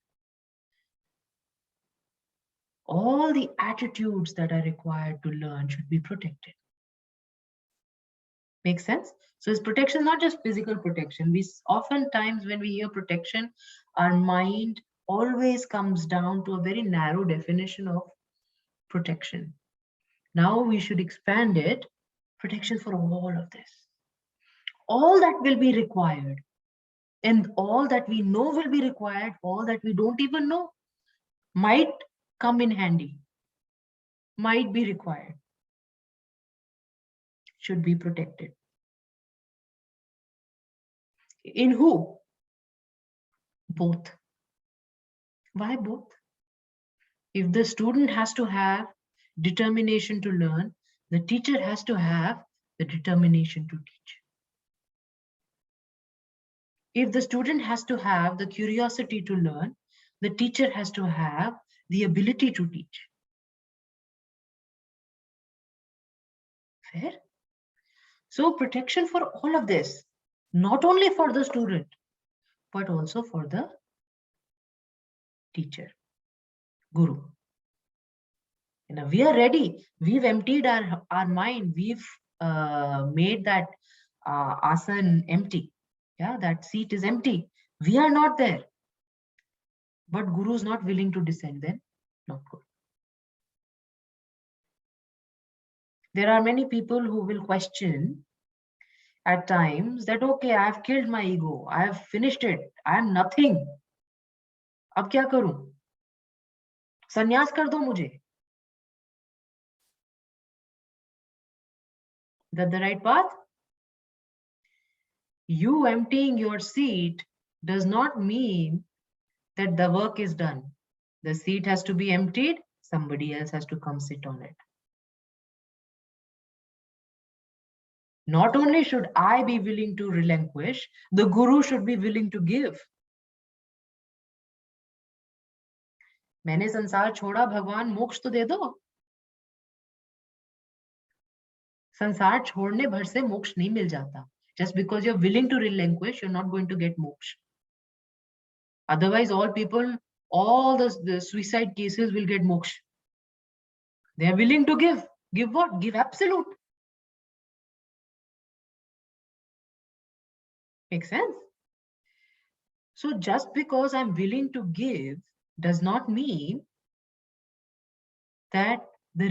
Speaker 1: All the attitudes that are required to learn should be protected. Make sense? So it's protection, not just physical protection. We oftentimes, when we hear protection, our mind always comes down to a very narrow definition of protection. Now we should expand it, protection for all of this. All that will be required, and all that we know will be required, all that we don't even know, might come in handy, might be required, should be protected. In who? Both. Why both? If the student has to have determination to learn, the teacher has to have the determination to teach. If the student has to have the curiosity to learn, the teacher has to have the ability to teach. Fair? So protection for all of this, not only for the student, but also for the teacher, guru. You know, we are ready. We've emptied our mind. We've made that asan empty. Yeah, that seat is empty. We are not there. But Guru is not willing to descend, then not good. There are many people who will question at times that, okay, I have killed my ego. I have finished it. I am nothing. Ab kya karu? Sannyas kar do mujhe. Is that the right path? You emptying your seat does not mean that the work is done. The seat has to be emptied. Somebody else has to come sit on it. Not only should I be willing to relinquish, the Guru should be willing to give. मैंने संसार छोड़ा, भगवान मोक्ष तो दे दो. संसार छोड़ने भर से मोक्ष नहीं मिल जाता. Just because you're willing to relinquish, you're not going to get moksha. Otherwise, all people, all the suicide cases will get moksha. They are willing to give. Give what? Give absolute. Makes sense? So just because I'm willing to give does not mean that the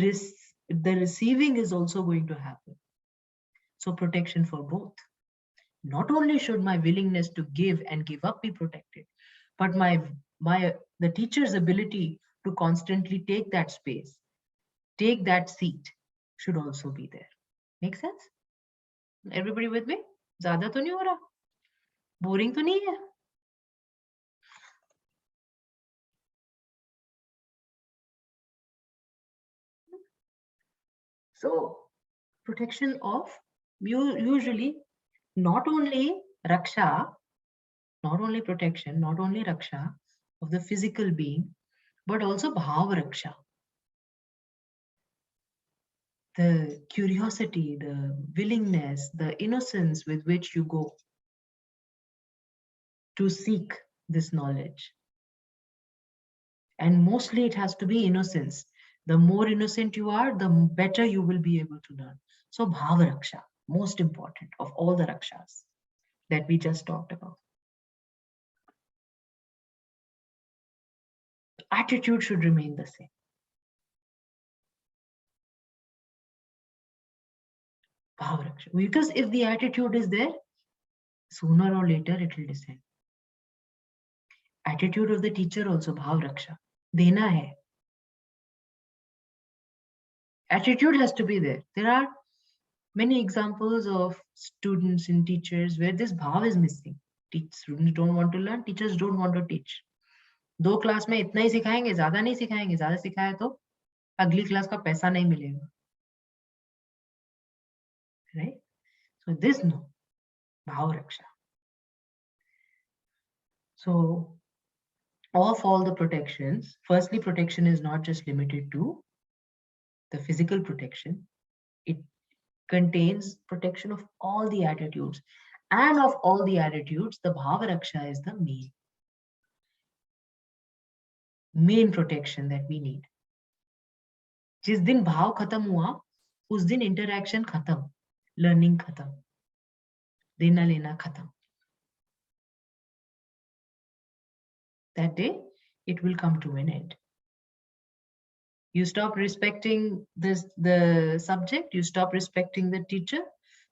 Speaker 1: receiving is also going to happen. So protection for both. Not only should my willingness to give and give up be protected, but the teacher's ability to constantly take that space, take that seat, should also be there. Make sense? Everybody with me? Zyada to nahi ho raha? Boring to nahi hai? So protection of usually not only raksha, not only protection, not only raksha of the physical being, but also bhav raksha. The curiosity, the willingness, the innocence with which you go to seek this knowledge. And mostly it has to be innocence. The more innocent you are, the better you will be able to learn. So bhav raksha, most important of all the rakshas that we just talked about. Attitude should remain the same. Bhav raksha. Because if the attitude is there, sooner or later it will descend. Attitude of the teacher also, bhav raksha. Dena hai. Attitude has to be there. There are many examples of students and teachers where this bhav is missing. Students don't want to learn, teachers don't want to teach. 2 class में इतना ही सिखाएंगे, ज्यादा नहीं सिखाएंगे. ज्यादा सिखाया तो अगली क्लास का पैसा नहीं मिलेगा. Right? So this no, bhav raksha. So of all the protections, firstly, protection is not just limited to the physical protection. It contains protection of all the attitudes. And of all the attitudes, the bhav raksha is the main protection that we need. जिस दिन भाव खत्म हुआ, उस दिन interaction खत्म, learning खत्म, देना लेना खत्म. That day, it will come to an end. You stop respecting the subject, you stop respecting the teacher,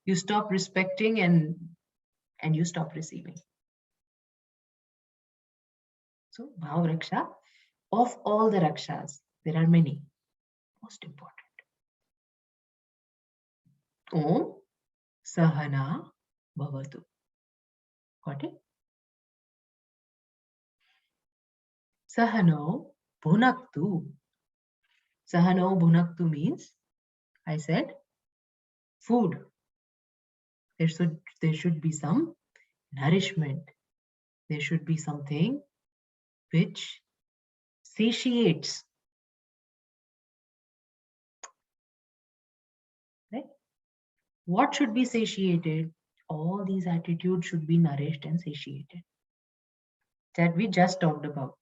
Speaker 1: you stop respecting and you stop receiving. So bhav raksha, of all the rakshas, there are many. Most important. Om Sahana Bhavatu. Got it? Sahano bhunaktu. Sahano bhunaktu means, I said, food. There should be some nourishment. There should be something which satiates. Right? What should be satiated? All these attitudes should be nourished and satiated. That we just talked about.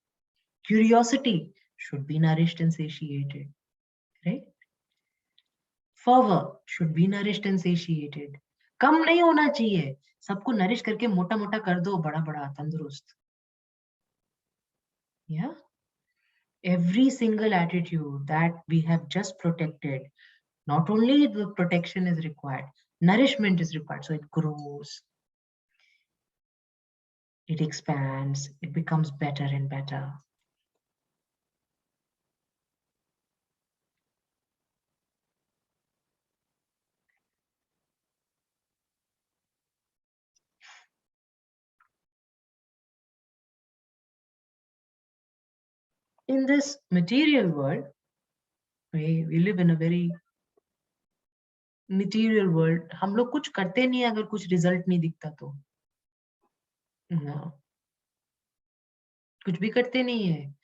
Speaker 1: Curiosity should be nourished and satiated. Right? Fervor should be nourished and satiated. कम नहीं होना चाहिए. सबको nourish करके मोटा मोटा कर दो, बड़ा बड़ा तंदुरुस्त. Yeah. Every single attitude that we have just protected, not only the protection is required, nourishment is required. So it grows, it expands, it becomes better and better. In this material world, we live in a very material world. हम लोग कुछ करते नहीं अगर कुछ result नहीं दिखता तो. No. कुछ भी करते नहीं है.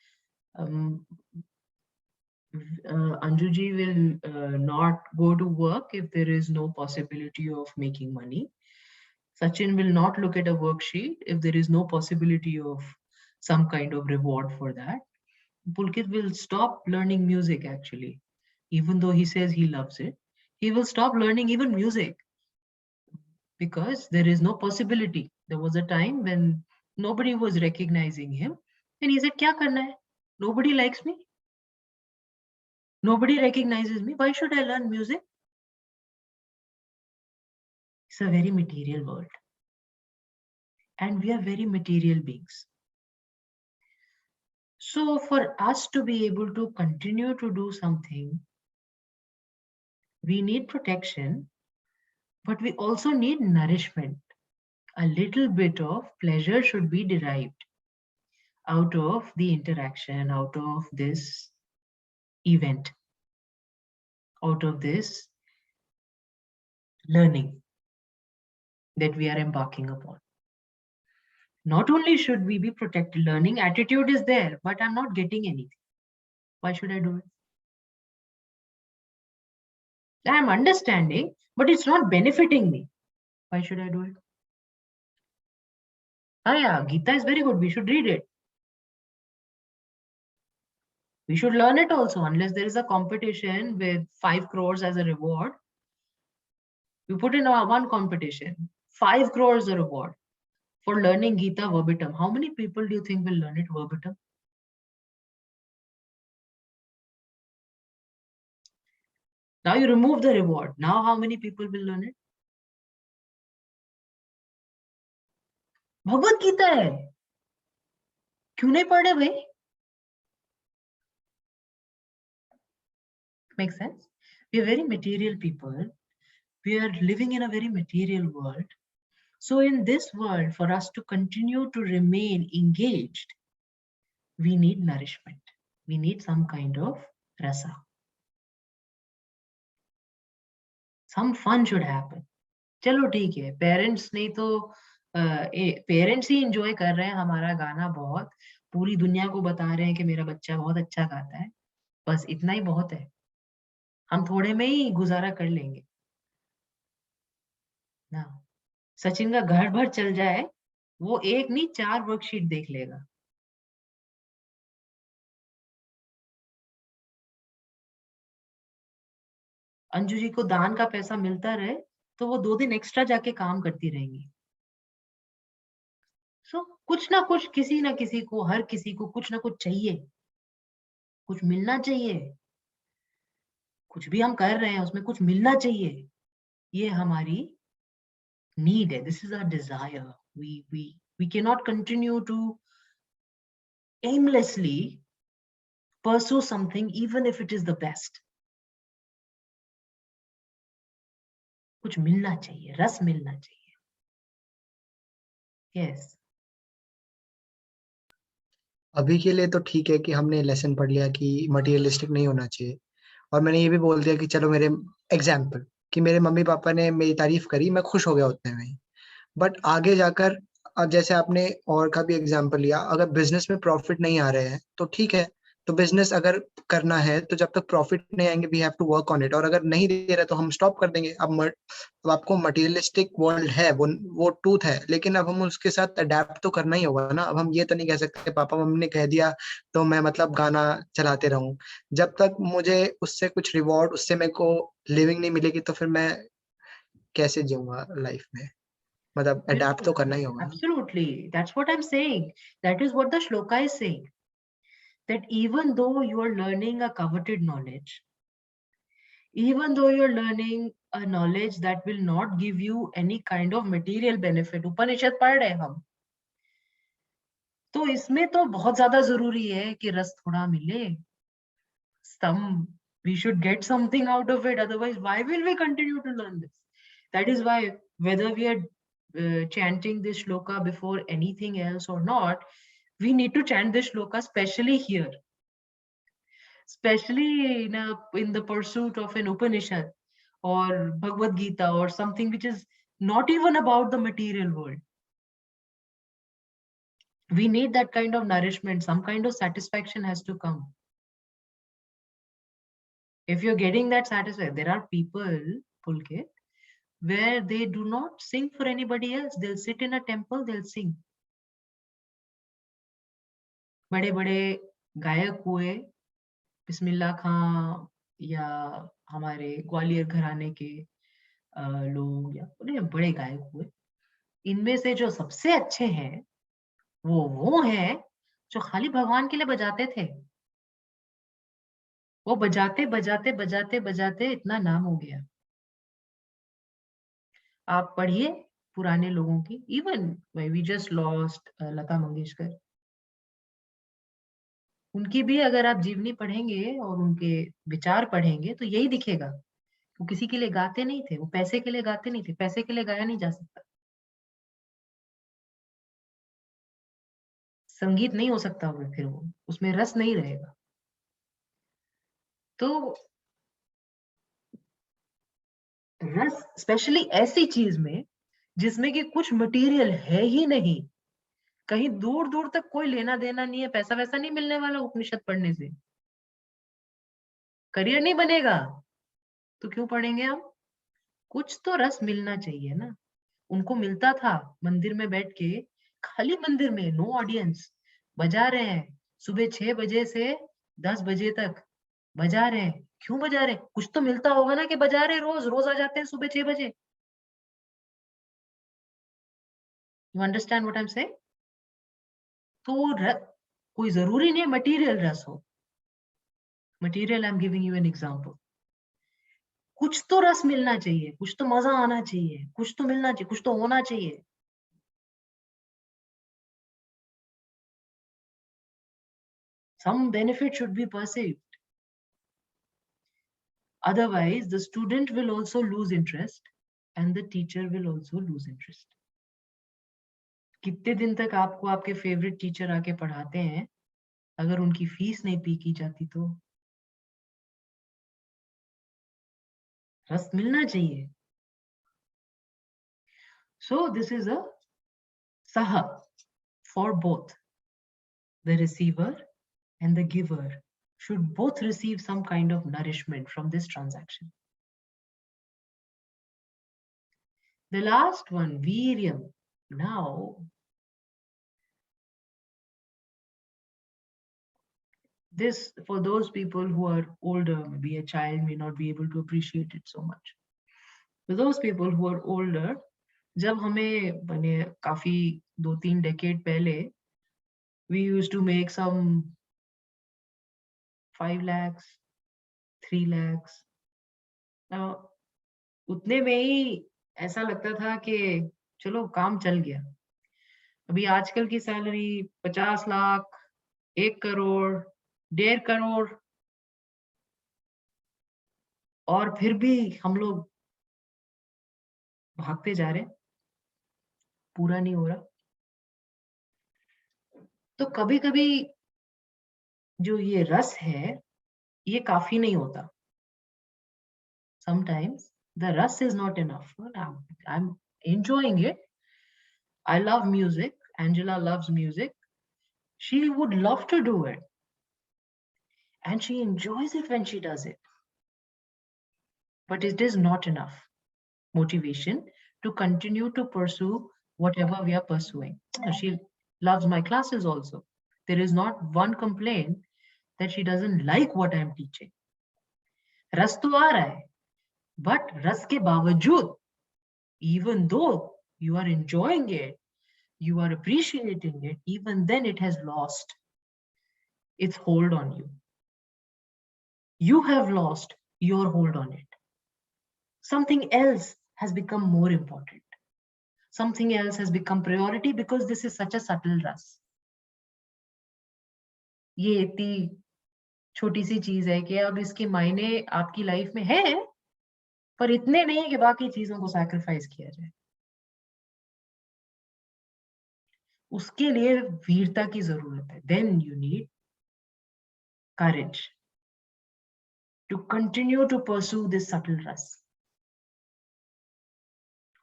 Speaker 1: Anju ji will not go to work if there is no possibility of making money. Sachin will not look at a worksheet if there is no possibility of some kind of reward for that. Pulkit will stop learning music actually. Even though he says he loves it, he will stop learning even music because there is no possibility. There was a time when nobody was recognizing him and he said, "Kya karna hai? Nobody likes me. Nobody recognizes me. Why should I learn music?" It's a very material world. And we are very material beings. So for us to be able to continue to do something, we need protection, but we also need nourishment. A little bit of pleasure should be derived out of the interaction, out of this event, out of this learning that we are embarking upon. Not only should we be protected, learning attitude is there, but I'm not getting anything. Why should I do it? I'm understanding, but it's not benefiting me. Why should I do it? Oh yeah, Gita is very good. We should read it. We should learn it also, unless there is a competition with 5 crores as a reward. We put in one competition, 5 crores a reward for learning Gita verbatim. How many people do you think will learn it verbatim? Now you remove the reward. Now how many people will learn it? Bhagavad Gita है, क्यों नहीं पढ़े भाई? Makes sense? We are very material people. We are living in a very material world. So in this world, for us to continue to remain engaged, we need nourishment. We need some kind of rasa. Some fun should happen. चलो ठीक है, parents नहीं तो parents ही enjoy कर रहे हैं हमारा गाना बहुत, पूरी दुनिया को बता रहे हैं कि मेरा बच्चा बहुत अच्छा गाता है, बस इतना ही बहुत है. हम थोड़े में ही गुजारा कर लेंगे ना. सचिन का घर भर चल जाए, वो एक नहीं 4 वर्कशीट देख लेगा. अंजू जी को दान का पैसा मिलता रहे तो वो 2 दिन एक्स्ट्रा जाके काम करती रहेंगी. सो कुछ ना कुछ, किसी ना किसी को, हर किसी को कुछ ना कुछ चाहिए, कुछ मिलना चाहिए. कुछ भी हम कर रहे हैं उसमें कुछ मिलना चाहिए. ये हमारी नीड है. This is our desire. we cannot continue to aimlessly pursue something even if it is the best. कुछ मिलना चाहिए, रस मिलना चाहिए. Yes.
Speaker 6: अभी के लिए तो ठीक है कि हमने लेसन पढ़ लिया कि मटेरियलिस्टिक नहीं होना चाहिए, और मैंने ये भी बोल दिया कि चलो मेरे एग्जाम्पल कि मेरे मम्मी पापा ने मेरी तारीफ करी, मैं खुश हो गया उतने में ही। बट आगे जाकर जैसे आपने और का भी एग्जाम्पल लिया, अगर बिजनेस में प्रॉफिट नहीं आ रहे हैं तो ठीक है, तो बिजनेस अगर करना है तो जब तक प्रॉफिट नहीं आएंगे we have to work on it, और अगर नहीं दे रहे तो हम स्टॉप कर देंगे। अब आपको मटेरियलिस्टिक वर्ल्ड है, वो ट्रूथ है, लेकिन अब हम उसके साथ अडेप्ट तो करना ही होगा ना। अब हम ये तो नहीं कह सकते पापा मम्मी ने कह दिया तो मैं मतलब गाना चलाते रहूं। जब तक मुझे उससे कुछ रिवॉर्ड, उससे मेरे को लिविंग नहीं मिलेगी तो फिर मैं कैसे जीऊंगा लाइफ में। मतलब अडेप्ट तो करना ही होगा ना।
Speaker 1: Absolutely. That's what I'm saying. That is what the shloka is saying. That even though you are learning a coveted knowledge, even though you're learning a knowledge that will not give you any kind of material benefit, उपनिषद पढ़ रहे हैं हम, तो इसमें तो बहुत ज्यादा जरूरी है कि रस थोड़ा मिले. We should get something out of it. Otherwise, why will we continue to learn this? That is why whether we are chanting this shloka before anything else or not, we need to chant this shloka, especially here, especially in the pursuit of an Upanishad or Bhagavad Gita or something which is not even about the material world. We need that kind of nourishment. Some kind of satisfaction has to come. If you're getting that satisfaction, there are people, Pulkit, where they do not sing for anybody else. They'll sit in a temple, they'll sing. बड़े बड़े गायक हुए, बिस्मिल्लाह खां या हमारे ग्वालियर घराने के लोग, या बड़े गायक हुए, इनमें से जो सबसे अच्छे हैं वो हैं जो खाली भगवान के लिए बजाते थे. वो बजाते बजाते बजाते बजाते इतना नाम हो गया. आप पढ़िए पुराने लोगों की, even we just lost Lata Mangeshkar, उनकी भी अगर आप जीवनी पढ़ेंगे और उनके विचार पढ़ेंगे तो यही दिखेगा. वो किसी के लिए गाते नहीं थे, वो पैसे के लिए गाते नहीं थे. पैसे के लिए गाया नहीं जा सकता, संगीत नहीं हो सकता वो, फिर वो उसमें रस नहीं रहेगा. तो रस स्पेशली ऐसी चीज में जिसमें कि कुछ मटेरियल है ही नहीं, कहीं दूर दूर तक कोई लेना देना नहीं है, पैसा वैसा नहीं मिलने वाला उपनिषद पढ़ने से, करियर नहीं बनेगा, तो क्यों पढ़ेंगे हम? कुछ तो रस मिलना चाहिए ना. उनको मिलता था मंदिर में बैठ के, खाली मंदिर में, नो ऑडियंस, बजा रहे हैं सुबह 6 बजे से 10 बजे तक, बजा रहे हैं. क्यों बजा रहे हैं? कुछ तो मिलता होगा ना कि बजा रहे. रोज रोज आ जाते हैं सुबह 6 बजे. You understand what I am saying? तो कोई जरूरी नहीं मटेरियल रस हो. Material, I am giving you an example. कुछ तो रस मिलना चाहिए, कुछ तो मजा आना चाहिए, कुछ तो मिलना चाहिए, कुछ तो होना चाहिए. Some benefit should be perceived. Otherwise, the student will also lose interest and the teacher will also lose interest. कितने दिन तक आपको आपके फेवरेट टीचर आके पढ़ाते हैं, अगर उनकी फीस नहीं पे की जाती तो? रस मिलना चाहिए. So this is a saha for both. The receiver and the giver should both receive some kind of nourishment from this transaction. The last one, viryam. Now, this, for those people who are older, maybe a child may not be able to appreciate it so much. For those people who are older, जब हमें बने काफी 2-3 decade पहले, we used to make some 5 lakhs, 3 lakhs. Now, उतने में ही ऐसा लगता था कि चलो काम चल गया. अभी आजकल की सैलरी 50 लाख, 1 करोड़, 1.5 करोड़, और फिर भी हम लोग भागते जा रहे, पूरा नहीं हो रहा. तो कभी कभी जो ये रस है ये काफी नहीं होता. Sometimes the rus is not enough. I'm enjoying it. I love music. Angela loves music. She would love to do it. And she enjoys it when she does it. But it is not enough motivation to continue to pursue whatever we are pursuing. She loves my classes also. There is not one complaint that she doesn't like what I'm teaching. रस तो आ रहा है, but रस के बावजूद, even though you are enjoying it, you are appreciating it, even then it has lost its hold on you. You have lost your hold on it. Something else has become more important. Something else has become priority because this is such a subtle rus. ये इतनी छोटी सी चीज है कि अब इसके मायने आपकी लाइफ में है, पर इतने नहीं कि बाकी चीजों को सैक्रिफाइस किया जाए. उसके लिए वीरता की जरूरत है. Then you need courage to continue to pursue this subtle rus.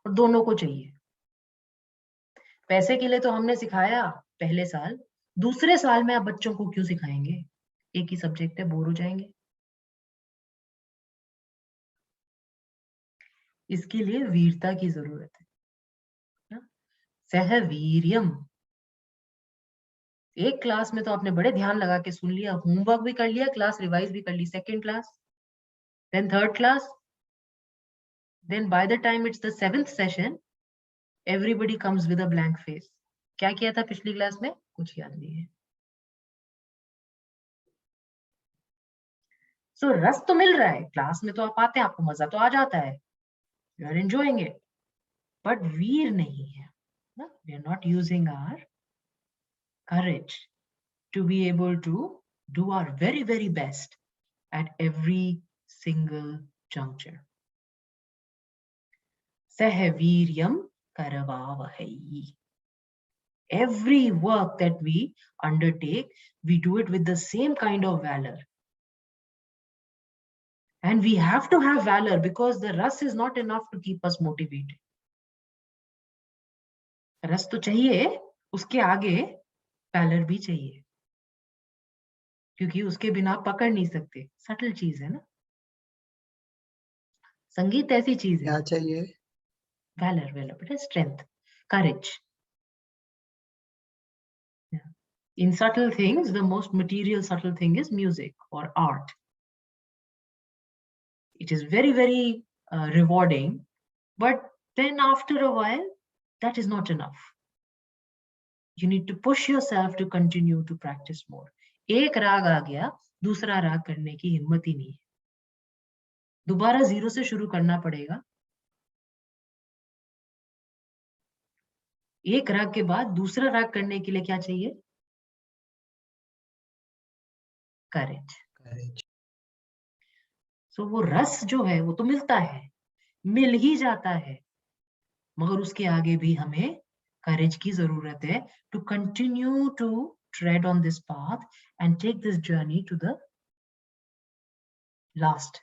Speaker 1: और दोनों को चाहिए. पैसे के लिए तो हमने सिखाया पहले साल, दूसरे साल में आप बच्चों को क्यों सिखाएंगे? एक ही सब्जेक्ट है, बोर हो जाएंगे. इसके लिए वीरता की जरूरत है. सहवीर्यम. एक क्लास में तो आपने बड़े ध्यान लगा के सुन लिया, होमवर्क भी कर लिया, क्लास रिवाइज भी कर ली. Second class, then third class, then by the time it's the 7th session, everybody comes with a blank face. क्या किया था पिछली क्लास में? कुछ याद नहीं है. सो रस तो मिल रहा है, क्लास में तो आप आते हैं, आपको मजा तो आ जाता है, you are enjoying it, but वीर नहीं है. We are not using our courage to be able to do our very, very best at every single juncture. Sahaviryam karavavahai. Every work that we undertake, we do it with the same kind of valor. And we have to have valor because the rus is not enough to keep us motivated. रस तो चाहिए, उसके आगे valor भी चाहिए, क्योंकि उसके बिना आप पकड़ नहीं सकते. सटल चीज है ना. संगीत ऐसी चीज है.
Speaker 6: क्या चाहिए?
Speaker 1: valor, but strength, courage. Yeah. In subtle things, the most material subtle thing is music or art. It is very, very rewarding, but then after a while, that is not enough. You need to push yourself to continue to practice more. एक राग आ गया, दूसरा राग करने की हिम्मत ही नहीं है. दोबारा 0 से शुरू करना पड़ेगा. एक राग के बाद दूसरा राग करने के लिए क्या चाहिए? करेज. सो वो रस जो है वो तो मिलता है, मिल ही जाता है, मगर उसके आगे भी हमें करेज की जरूरत है to continue to tread on this path and take this journey to the last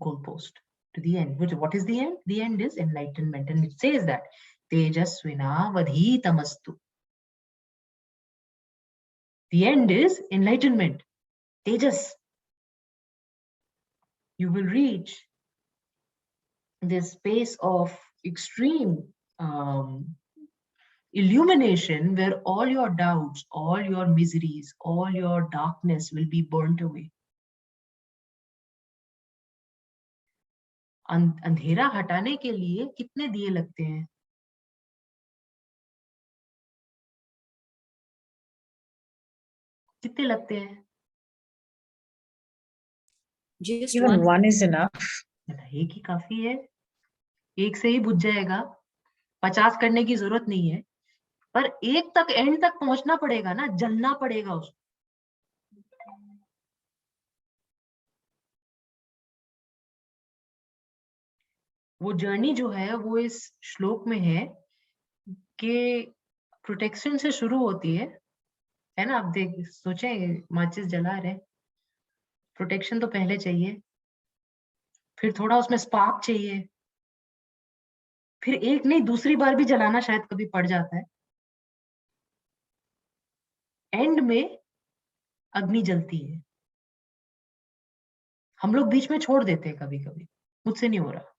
Speaker 1: goalpost, to the end. What is the end? The end is enlightenment, and it says that tejasvina vadhitamastu. The end is enlightenment, tejas. You will reach this space of extreme illumination where all your doubts, all your miseries, all your darkness will be burnt away. अंधेरा हटाने के लिए कितने दिए लगते हैं? कितने लगते हैं?
Speaker 2: Just
Speaker 3: Even
Speaker 2: one.
Speaker 3: one is enough.
Speaker 1: एक ही काफी है, एक से ही बुझ जाएगा. 50 करने की जरूरत नहीं है, पर एक तक, एंड तक पहुंचना पड़ेगा ना, जलना पड़ेगा उसको. वो जर्नी जो है वो इस श्लोक में है कि प्रोटेक्शन से शुरू होती है है ना? आप देख सोचे माचिस जला रहे, प्रोटेक्शन तो पहले चाहिए, फिर थोड़ा उसमें स्पार्क चाहिए, फिर एक नहीं दूसरी बार भी जलाना शायद कभी पड़ जाता है, एंड में अग्नि जलती है। हम लोग बीच में छोड़ देते हैं कभी कभी, मुझसे नहीं हो रहा।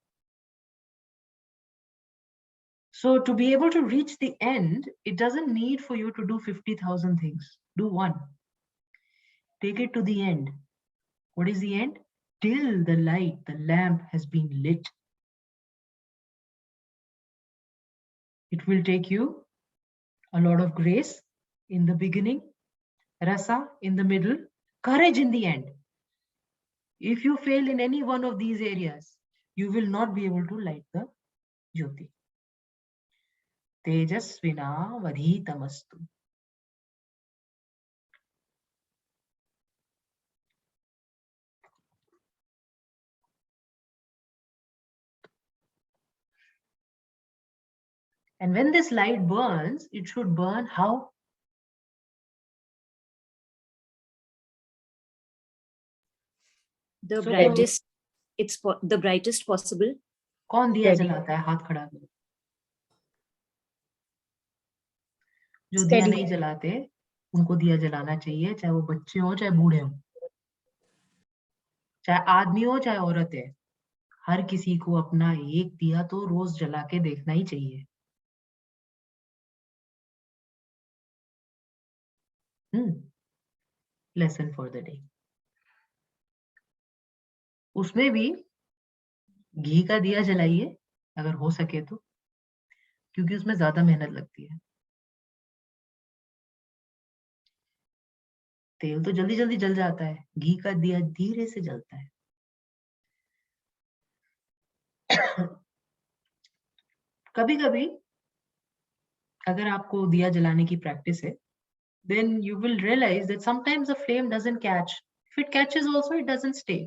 Speaker 1: So to be able to reach the end, it doesn't need for you to do 50,000 things. Do one. Take it to the end. What is the end? Till the light, the lamp has been lit. It will take you a lot of grace in the beginning, rasa in the middle, courage in the end. If you fail in any one of these areas, you will not be able to light the jyoti. Tejasvina vadhitamastu. And when this light burns, it should burn how?
Speaker 2: The
Speaker 1: So-
Speaker 2: brightest, the brightest possible.
Speaker 1: कौन दिया
Speaker 3: Steady.
Speaker 1: जलाता है? हाथ खड़ा करो। जो दिया
Speaker 3: Steady.
Speaker 1: नहीं जलाते उनको दिया जलाना चाहिए, चाहे वो बच्चे हो चाहे बूढ़े हो, चाहे आदमी हो चाहे औरत है। हर किसी को अपना एक दिया तो रोज जला के देखना ही चाहिए। Lesson for the day. उसमें भी घी का दिया जलाइए अगर हो सके तो, क्योंकि उसमें ज्यादा मेहनत लगती है। तेल तो जल्दी जल्दी जल जाता है, घी का दिया धीरे से जलता है। कभी कभी अगर आपको दिया जलाने की प्रैक्टिस है, then you will realize that sometimes the flame doesn't catch. If it catches also, it doesn't stay.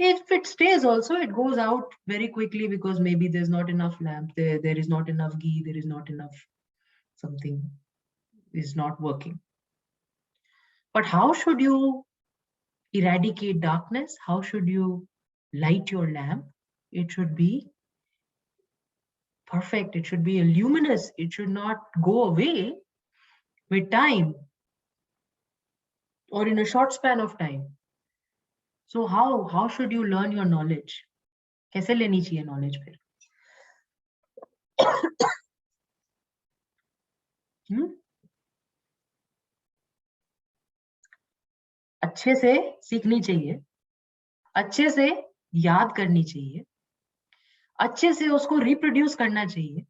Speaker 1: If it stays also, it goes out very quickly because maybe there's not enough lamp, there is not enough ghee, there is not enough, something is not working. But how should you eradicate darkness? How should you light your lamp? It should be perfect. It should be luminous. It should not go away with time or in a short span of time. So how should you learn your knowledge? कैसे लेनी चाहिए knowledge फिर? अच्छे से सीखनी चाहिए, अच्छे से याद करनी चाहिए, अच्छे से उसको रिप्रोड्यूस करना चाहिए।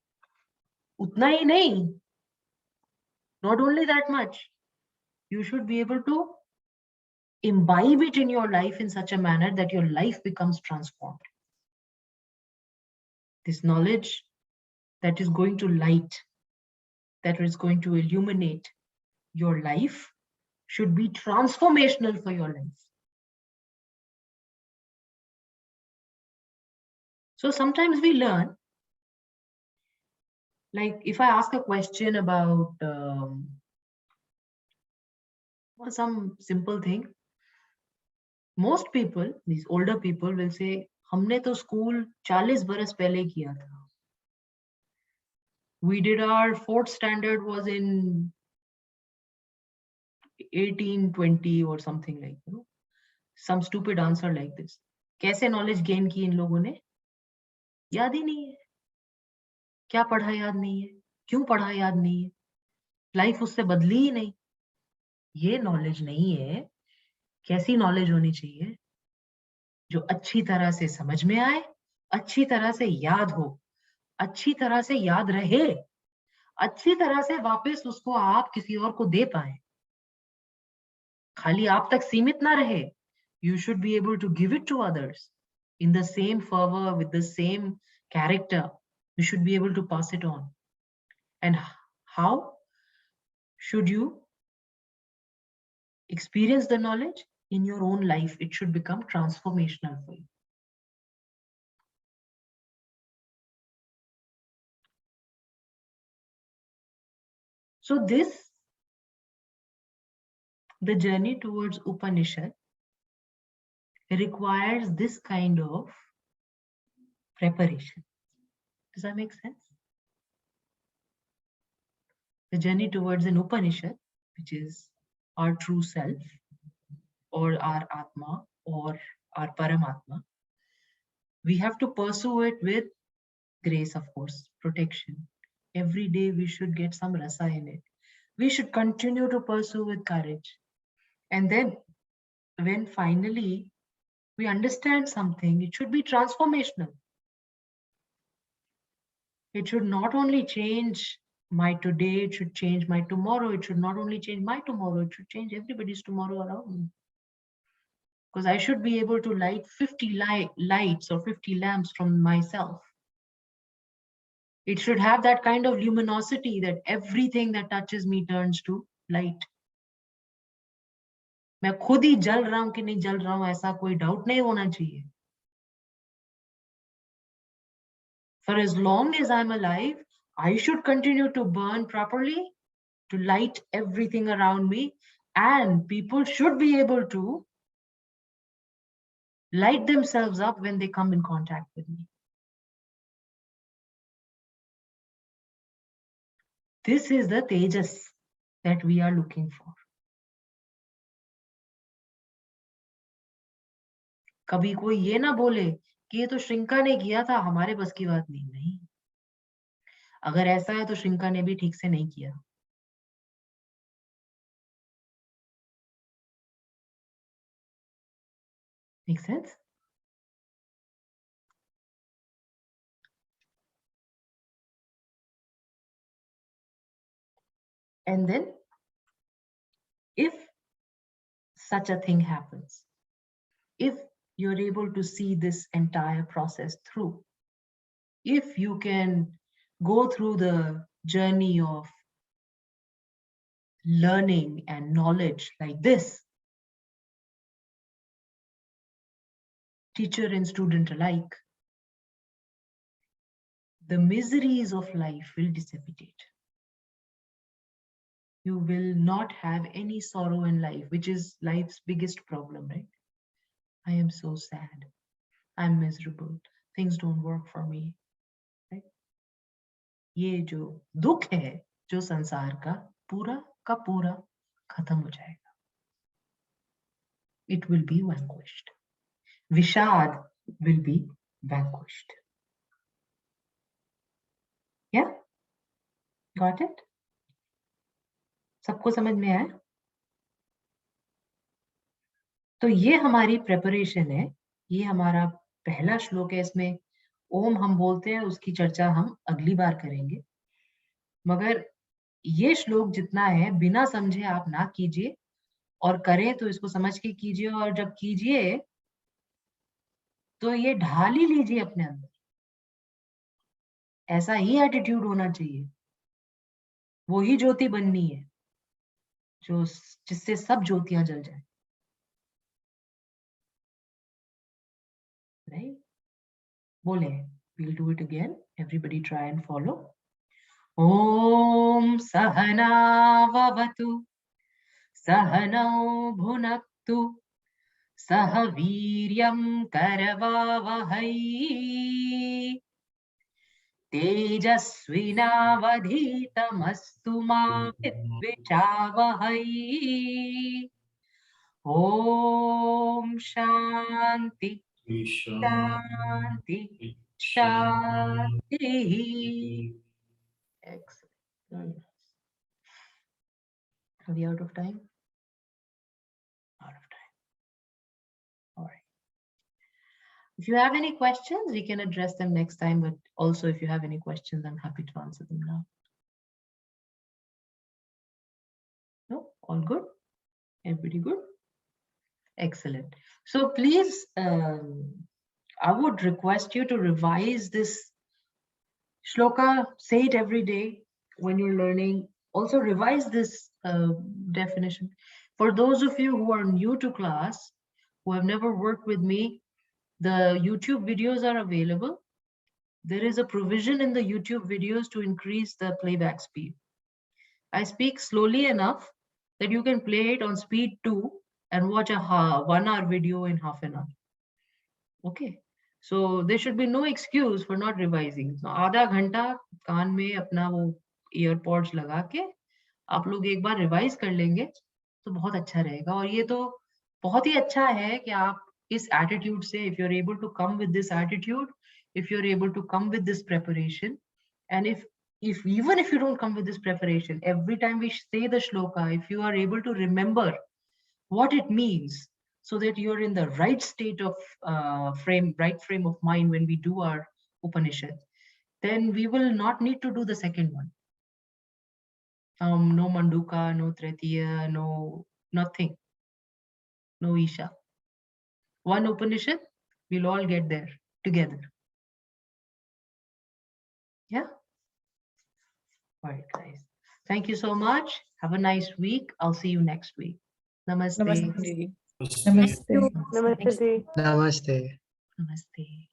Speaker 1: उतना ही नहीं, not only that much, you should be able to imbibe it in your life in such a manner that your life becomes transformed. This knowledge that is going to light, that is going to illuminate your life, should be transformational for your life. So sometimes we learn, like if I ask a question about some simple thing, most people, these older people will say, हमने तो school 40 बरस पहले किया था. We did our 4th standard was in 1820 or something like, you know, some stupid answer like this. कैसे knowledge gain की इन लोगों ने? याद ही नहीं है. क्या पढ़ा याद नहीं है? क्यों पढ़ा याद नहीं है? लाइफ उससे बदली ही नहीं. ये knowledge नहीं है. कैसी knowledge होनी चाहिए? जो अच्छी तरह से समझ में आए, अच्छी तरह से याद हो, अच्छी तरह से याद रहे, अच्छी तरह से वापस उसको आप किसी और को दे पाए. खाली आप तक सीमित ना रहे. You should be able to give it to others in the same fervor, with the same character. You should be able to pass it on. And how should you experience the knowledge in your own life? It should become transformational for you. So this The journey towards Upanishad requires this kind of preparation. Does that make sense? The journey towards an Upanishad, which is our true self, or our Atma, or our Paramatma, we have to pursue it with grace, of course, protection. Every day we should get some rasa in it. We should continue to pursue with courage. And then when finally we understand something, it should be transformational. It should not only change my today, it should change my tomorrow. It should not only change my tomorrow, it should change everybody's tomorrow around me. Because I should be able to light 50 lights or 50 lamps from myself. It should have that kind of luminosity that everything that touches me turns to light. मैं खुद ही जल रहा हूं कि नहीं जल रहा हूं ऐसा कोई डाउट नहीं होना चाहिए. For as long as I'm alive, I should continue to burn properly, to light everything around me, and people should be able to light themselves up when they come in contact with me. This is the tejas that we are looking for. कभी कोई ये ना बोले कि ये तो श्रिंका ने किया था, हमारे बस की बात नहीं. अगर ऐसा है तो श्रिंका ने भी ठीक से नहीं किया. Make sense? And then, if such a thing happens, if you're able to see this entire process through, if you can go through the journey of learning and knowledge like this, teacher and student alike, the miseries of life will dissipate. You will not have any sorrow in life, which is life's biggest problem, right? I am so sad. I'm miserable. Things don't work for me. Right? ये जो दुख है, जो संसार का पूरा खत्म हो जाएगा. It will be vanquished. Vishad will be vanquished. Yeah? Got it? सबको समझ में आया? तो ये हमारी प्रेपरेशन है. ये हमारा पहला श्लोक है. इसमें ओम हम बोलते हैं, उसकी चर्चा हम अगली बार करेंगे. मगर ये श्लोक जितना है, बिना समझे आप ना कीजिए, और करें तो इसको समझ के कीजिए, और जब कीजिए तो ये ढाल ही लीजिए अपने अंदर. ऐसा ही एटीट्यूड होना चाहिए. वो ही ज्योति बननी है जो जिससे सब ज्योतियां जल जाए. Right? बोले. We'll do it again. Everybody try and follow. Om Sahana Vavatu Sahanau Bhunaktu Sahaviryam Karavavahai Tejasvinavadhitamastu ma Vidvichavahai. Om Shanti Shanti Shanti. Excellent. Very nice. Are we out of time? Out of time. All right. If you have any questions, we can address them next time. But also, if you have any questions, I'm happy to answer them now. No? All good? Everybody good? Excellent. So please, I would request you to revise this shloka. Say it every day when you're learning. Also revise this definition. For those of you who are new to class, who have never worked with me, the YouTube videos are available. There is a provision in the YouTube videos to increase the playback speed. I speak slowly enough that you can play it on speed 2 and watch a 1 hour video in half an hour. Okay, so there should be no excuse for not revising. So आधा घंटा कान में अपना वो earpods लगा के आप लोग एक बार रिवाइज कर लेंगे तो बहुत अच्छा रहेगा। और ये तो बहुत ही अच्छा है कि आप इस एटीट्यूड से, if you're able to come with this attitude, if you're able to come with this preparation, and if even if you don't come with this preparation, every time we say the shloka, if you are able to remember what it means, so that you're in the right state of right frame of mind when we do our Upanishad, then we will not need to do the second one. No Manduka, no Tretiya, no nothing, no Isha. One Upanishad, we'll all get there together. Yeah? All right, guys. Thank you so much. Have a nice week. I'll see you next week. Namaste.
Speaker 4: Namaste.
Speaker 5: Namaste.
Speaker 4: Namaste.
Speaker 7: Namaste.
Speaker 6: Namaste.
Speaker 1: Namaste.